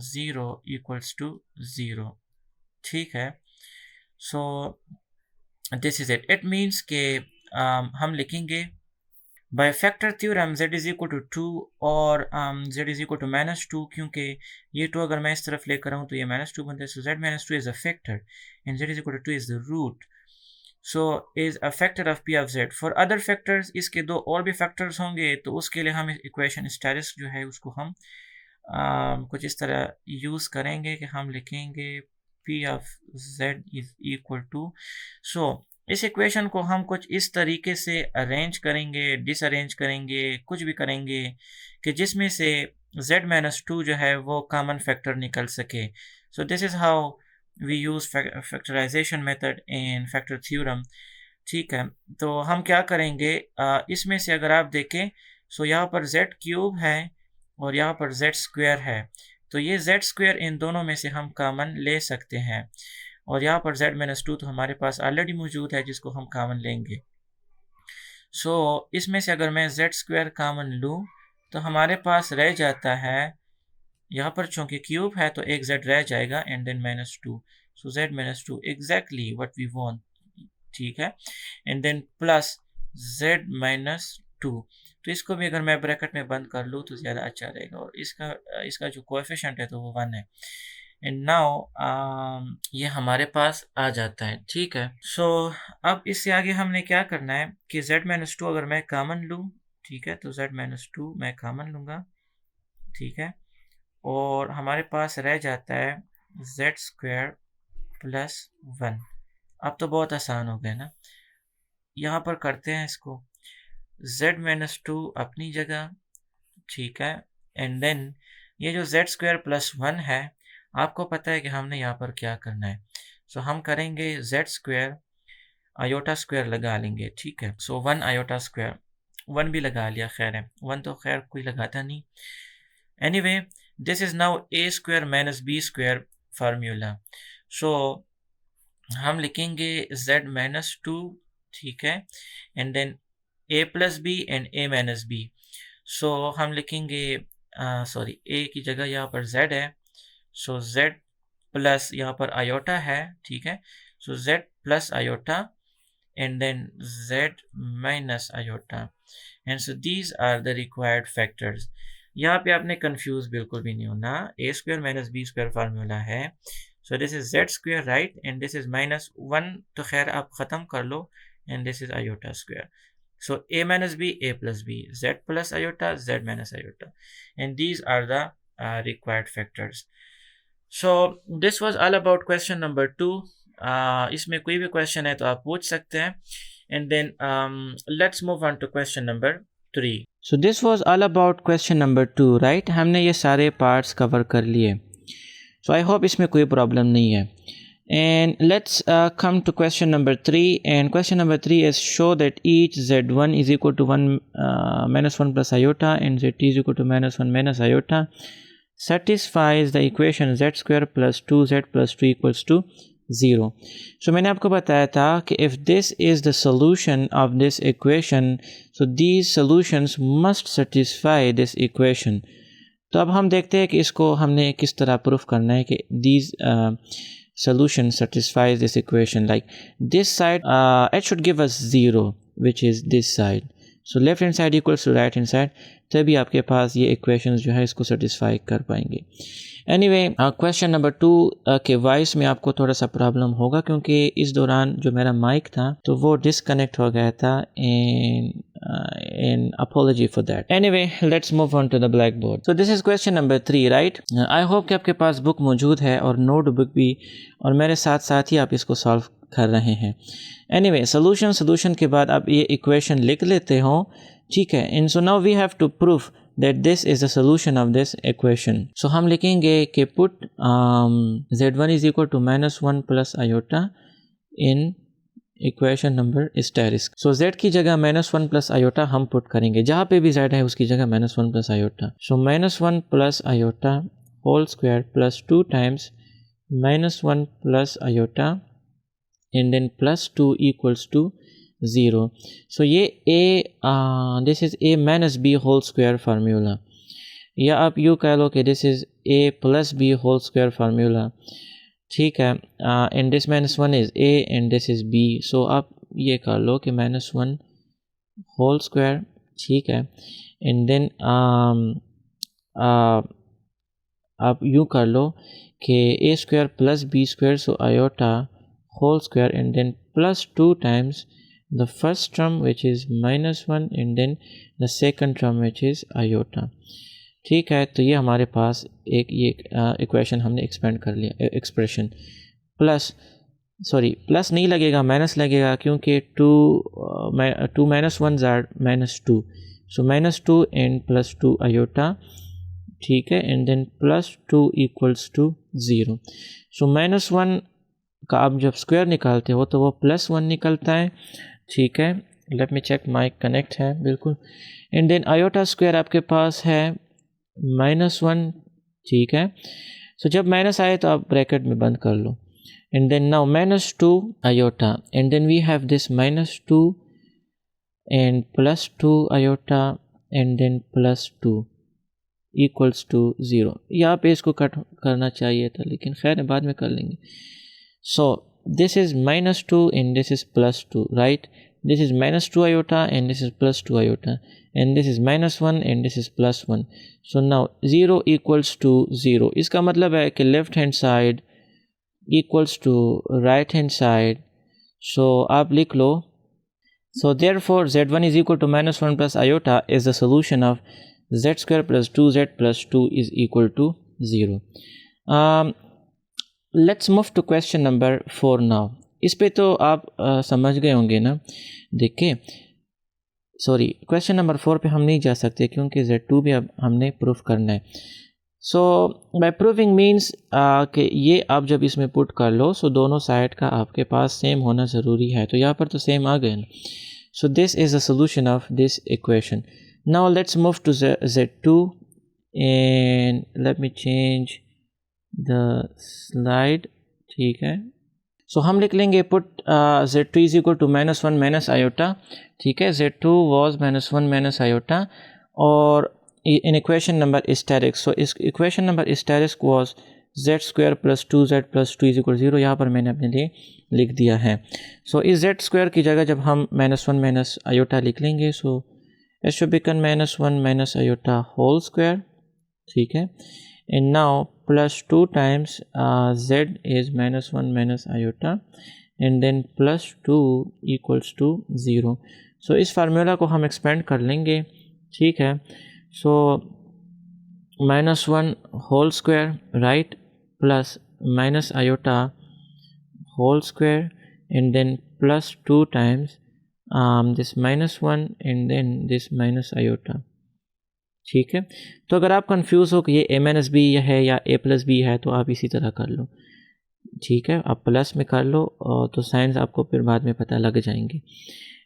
Speaker 1: 0 equals to 0, ठीक है। So this is it means के हम लिखेंगे by factor theorem z is equal to 2 और z is equal to minus 2, क्योंकि ये 2 अगर मैं इस तरफ लेकर आऊँ तो ये माइनस 2 बनता है। सो z minus 2 is a factor and z is equal to 2 is the root, so is a factor of p of z। For other factors, इसके दो और भी फैक्टर्स होंगे, तो उसके लिए हम इक्वेशन स्टेरिस जो है उसको हम कुछ इस तरह यूज़ करेंगे कि हम लिखेंगे p of z is equal to, so इस इक्वेशन को हम कुछ इस तरीके से अरेंज करेंगे, डिसअरेंज करेंगे, कुछ भी करेंगे कि जिसमें से z-2 जो है वो कॉमन फैक्टर निकल सके। So this is how we use factorization method in factor theorem. ठीक है, तो हम क्या करेंगे, इसमें से अगर आप देखें सो यहाँ पर z³ है और यहाँ पर z² है, तो ये z² इन दोनों में से हम कॉमन ले सकते हैं और यहाँ पर z-2 तो हमारे पास ऑलरेडी मौजूद है जिसको हम कॉमन लेंगे। सो इसमें से अगर मैं z² कॉमन लूँ तो हमारे पास रह जाता है, यहाँ पर चूँकि क्यूब है तो एक z रह जाएगा and then -2, so z-2 exactly what we want, ठीक है, एंड देन प्लस z-2। तो इसको भी अगर मैं ब्रैकेट में बंद कर लूँ तो ज़्यादा अच्छा रहेगा और इसका जो कोएफिशिएंट है तो वो 1 है। एंड नाउ ये हमारे पास आ जाता है, ठीक है। सो अब इससे आगे हमने क्या करना है कि z-2 अगर मैं कॉमन लूँ, ठीक है, तो z-2 मैं कॉमन लूँगा, ठीक है, और हमारे पास रह जाता है z² प्लस 1। अब तो बहुत आसान हो गया ना, यहाँ पर करते हैं इसको z-2 अपनी जगह, ठीक है, एंड देन ये जो z² प्लस 1 है, आपको पता है कि हमने यहाँ पर क्या करना है। सो हम करेंगे z² आयोटा स्क्वायर लगा लेंगे, ठीक है, सो 1 आयोटा स्क्वायर, 1 भी लगा लिया, खैर है, 1 तो खैर कोई लगाता नहीं। Anyway this is now a² minus b² formula. So हम लिखेंगे z-2, ठीक है, and then a plus b and a minus b. So हम लिखेंगे सॉरी a की जगह यहाँ पर z है, सो z प्लस यहाँ पर आयोटा है, ठीक है, सो z plus iota and then z minus iota, and so these are the required factors. यहाँ पे आपने कंफ्यूज बिल्कुल भी नहीं होना, a² माइनस b² फार्मूला है, so this is z² right, and this is -1 तो खैर आप ख़त्म कर लो, and this is iota square. So a minus b, a plus b, z plus iota, z minus iota, and these are the required factors. So this was all about question number 2. इसमें कोई भी question है तो आप पूछ सकते हैं, and then let's move on to question number 3. So this was all about question number 2, right? हमने ये सारे parts cover कर लिए, so I hope इसमें कोई problem नहीं है. And let's come to question number 3, and question number 3 is show that each z1 is equal to 1 minus 1 plus iota and zt is equal to -1 minus iota satisfies the equation z² plus 2z plus 2 equals to 0. So मैंने आपको बताया था कि if this is the solution of this equation, so these solutions must satisfy this equation. तो अब हम देखते हैं कि इसको हमने किस तरह प्रूफ करना है कि these solution satisfies this equation. Like this side it should give us 0, which is this side, so left hand side equals to right hand side, तभी आपके पास ये equations जो है इसको satisfy कर पाएंगे। Anyway question number 2 के वॉइस में आपको थोड़ा सा प्रॉब्लम होगा क्योंकि इस दौरान जो मेरा माइक था तो वो डिस्कनेक्ट हो गया था, and apology for that. Anyway let's move on to the blackboard. So this is question number 3, right? I hope कि आपके पास बुक मौजूद है और नोटबुक भी, और मेरे साथ साथ ही आप इसको सॉल्व कर रहे हैं। Anyway solution के बाद आप ये इक्वेशन लिख लेते हो, ठीक है, and so now we have to prove that this is the solution of this equation. So हम लिखेंगे कि put z1 is equal to -1 plus iota in equation number asterisk. So z की जगह -1 plus iota हम put करेंगे, जहाँ पे भी z है उसकी जगह -1 plus iota. So -1 plus iota whole square plus 2 times -1 plus iota and then plus 2 equals to 0. So ये this is a minus b whole square formula, या आप यूँ कह लो कि this is a plus b whole square formula, ठीक है, and this -1 is a and this is b, so आप ये कर लो कि -1 whole square, ठीक है, and then आप यूँ कर लो कि a square plus b square, so iota whole square and then plus 2 times the first term which is -1 and then the second term which is iota, ठीक है। तो ये हमारे पास एक ये इक्वेशन हमने एक्सपेंड कर लिया, एक्सप्रेशन प्लस सॉरी प्लस नहीं लगेगा, माइनस लगेगा, क्योंकि टू माइनस वन ज़ार minus two, so minus two and plus two iota, ठीक है, and then plus two equals to zero. So minus one का आप जब स्क्वायर निकालते हो तो वो प्लस वन निकलता है, ठीक है। Let me check my connect है बिल्कुल। एंड देन आयोटा स्क्वायर आपके पास है माइनस वन, ठीक है। सो जब माइनस आए तो आप ब्रैकेट में बंद कर लो, and then now minus two iota, and then we have this minus two and plus two iota, and then plus two equals to zero. यहाँ पे इसको कट करना चाहिए था, लेकिन खैर बाद में कर लेंगे। सो this is minus two and this is plus two, right. This is minus 2 iota and this is plus 2 iota, and this is minus 1 and this is plus 1. So now 0 equals to 0. इसका मतलब है कि left hand side equals to right hand side. So आप लिख लो, so therefore z1 is equal to minus 1 plus iota is the solution of z square plus 2z plus 2 is equal to 0. Let's move to question number 4 now. इस पे तो आप समझ गए होंगे ना। देखिए सॉरी, क्वेश्चन नंबर 4 पे हम नहीं जा सकते क्योंकि Z2 भी अब हमने प्रूफ करना है। सो बाय प्रूविंग मीन्स कि ये आप जब इसमें पुट कर लो, सो दोनों साइड का आपके पास सेम होना ज़रूरी है, तो यहाँ पर तो सेम आ गए ना। So this is the solution of this equation. Now let's move to Z2 and let me change the slide, ठीक है। सो हम लिख लेंगे put Z2 is equal to minus one minus iota, ठीक है। Z2 was minus one minus iota, और in equation number asterisk, so इस equation number asterisk was z square plus 2z plus 2 is equal 0। यहाँ पर मैंने अपने लिए लिख दिया है। सो इस z स्क्वायर की जगह जब हम माइनस वन माइनस आयोटा लिख लेंगे, so it should become minus one minus iota whole square, ठीक है। And now plus 2 times z is minus 1 minus iota, and then plus 2 equals to 0. So इस फार्मूला को हम एक्सपेंड कर लेंगे, ठीक है। So minus one whole square, right, plus minus iota whole square, and then plus 2 times this minus one and then this minus iota, ठीक है। तो अगर आप कंफ्यूज हो कि ये a माइनस बी है या a प्लस बी है, तो आप इसी तरह कर लो, ठीक है। आप प्लस में कर लो और तो साइंस आपको फिर बाद में पता लग जाएंगे।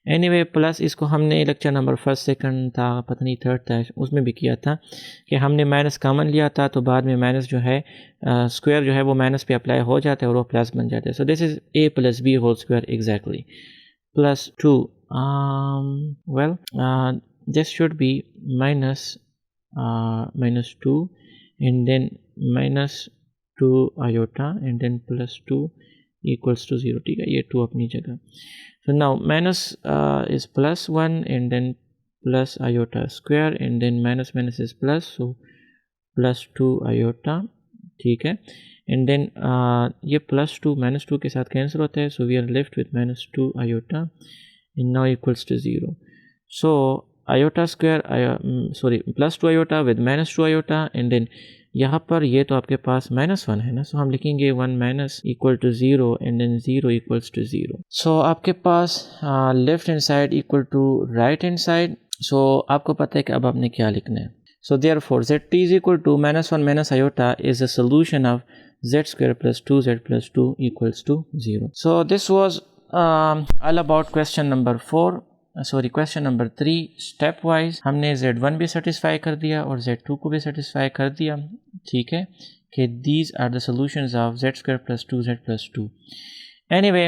Speaker 1: एनीवे प्लस इसको हमने लेक्चर नंबर फर्स्ट सेकंड था, पता नहीं थर्ड था, उसमें भी किया था कि हमने माइनस कॉमन लिया था, तो बाद में माइनस जो है स्क्वायर जो है वो माइनस पे अप्लाई हो जाता है और वो प्लस बन जाता है। So this is a plus B whole square exactly, plus 2 well this should be minus 2 and then minus 2 iota and then plus 2 equals to 0, ठीक है। ये 2 अपनी जगह। so now minus is plus 1 and then plus iota square and then minus minus is plus, so plus 2 iota, ठीक है। and then ये plus 2 minus 2 के साथ कैंसिल होता है, so we are left with minus 2 iota and now equals to 0. so iota square sorry plus 2 iota with minus 2 iota, and then यहाँ पर ये तो आपके पास माइनस 1 है ना, सो हम लिखेंगे 1 minus equal to 0 and then 0 equals to 0। So आपके पास left hand side equal to right hand side. So आपको पता है कि अब आपने क्या लिखना है। So therefore z is equal to minus 1 minus iota is the solution of z square plus 2z plus 2 equals to 0। So this was all about question number 4, sorry question number 3। Step wise हमने Z1 भी सेटिस्फाई कर दिया और Z2 को भी सेटिस्फाई कर दिया, ठीक है, कि these are the solutions of z square plus 2z plus 2। Anyway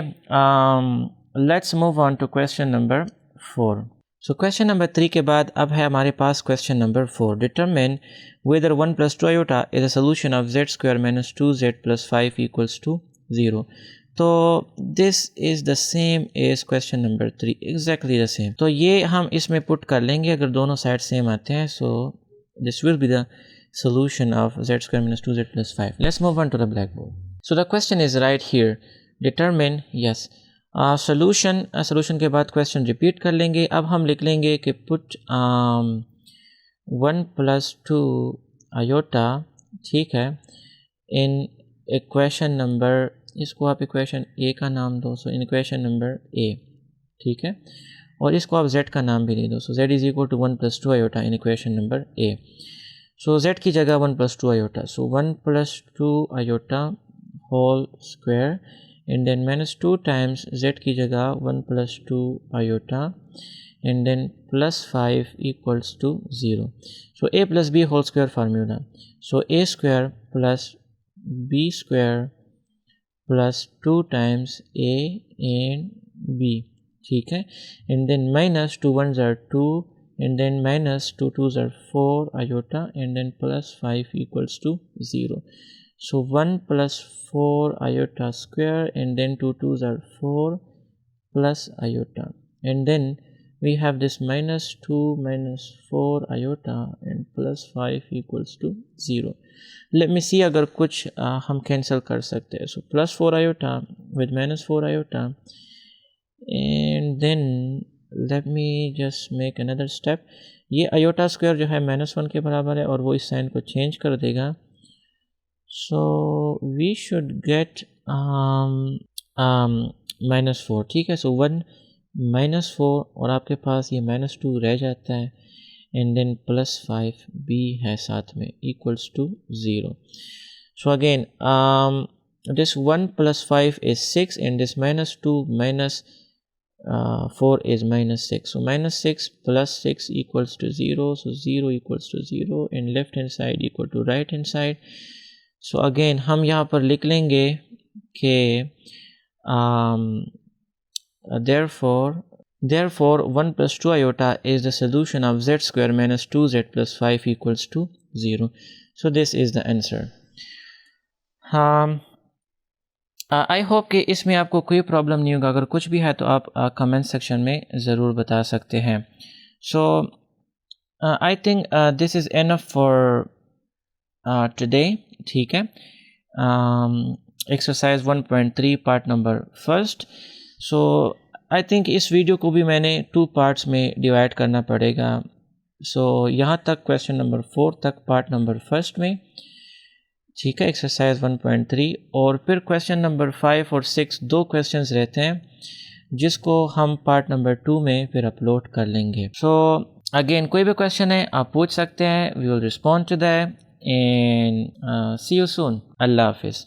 Speaker 1: let's move on to question number 4। So question number 3 के बाद अब है हमारे पास question number 4। Determine whether 1 plus 2 iota is a solution of z square minus 2z plus 5 equals to 0। तो this is the same as question number 3, exactly the same. तो ये हम इसमें पुट कर लेंगे अगर दोनों साइड सेम आते हैं। So this will be the solution of z square minus 2z plus 5. Let's move on to the blackboard. So the question is right here. Determine, yes, solution के बाद question repeat कर लेंगे। अब हम लिख लेंगे कि put 1 plus 2 iota, ठीक है, in equation number इसको आप इक्वेशन ए का नाम दो, सो इक्वेशन नंबर ए, ठीक है, और इसको आप z का नाम भी दे दो, so z is equal to 1 + 2 iota in equation number A. So z की जगह 1 + 2 iota, so 1 + 2 iota whole square and then -2 times z की जगह 1 + 2 iota and then +5 equals to 0. So a plus b whole square formula. So a square plus b square plus 2 times a and b, ठीक है, and then minus 2 1s are 2 and then minus 2 2s are 4 iota and then +5 equals to 0. So 1 + 4 iota square and then 2 2s are 4 plus iota and then we have this -2 - 4 iota and +5 equals to 0. Let me see अगर कुछ हम कैंसिल कर सकते हैं. So +4 iota with -4 iota and then let me just make another step. ये iota square जो है -1 के बराबर है और वो इस साइन को चेंज कर देगा. So we should get -4, ठीक है. So 1 -4 और आपके पास ये -2 रह जाता है एंड देन +5 भी है साथ में equals to 0. So again this 1 + 5 is 6 and this -2 - 4 is -6. So -6 + 6 equals to 0. So 0 equals to 0 and left hand side equal to right hand side. So again हम यहाँ पर लिख लेंगे कि therefore 1 + 2 iota is the solution of z square minus 2z plus 5 equals to 0. So this is the answer. I hope कि इसमें आपको कोई प्रॉब्लम नहीं होगा. अगर कुछ भी है तो आप कमेंट सेक्शन में ज़रूर बता सकते हैं. So I think this is enough for today, ठीक है. Exercise 1.3 part number 1. So I think इस वीडियो को भी मैंने 2 पार्ट्स में डिवाइड करना पड़ेगा. सो यहाँ तक क्वेश्चन नंबर 4 तक पार्ट नंबर 1 में, ठीक है, एक्सरसाइज 1.3, और फिर क्वेश्चन नंबर 5 और 6 2 क्वेश्चंस रहते हैं जिसको हम पार्ट नंबर 2 में फिर अपलोड कर लेंगे. सो अगेन कोई भी क्वेश्चन है आप पूछ सकते हैं. We will respond to that and see you soon. अल्लाह हाफिज़.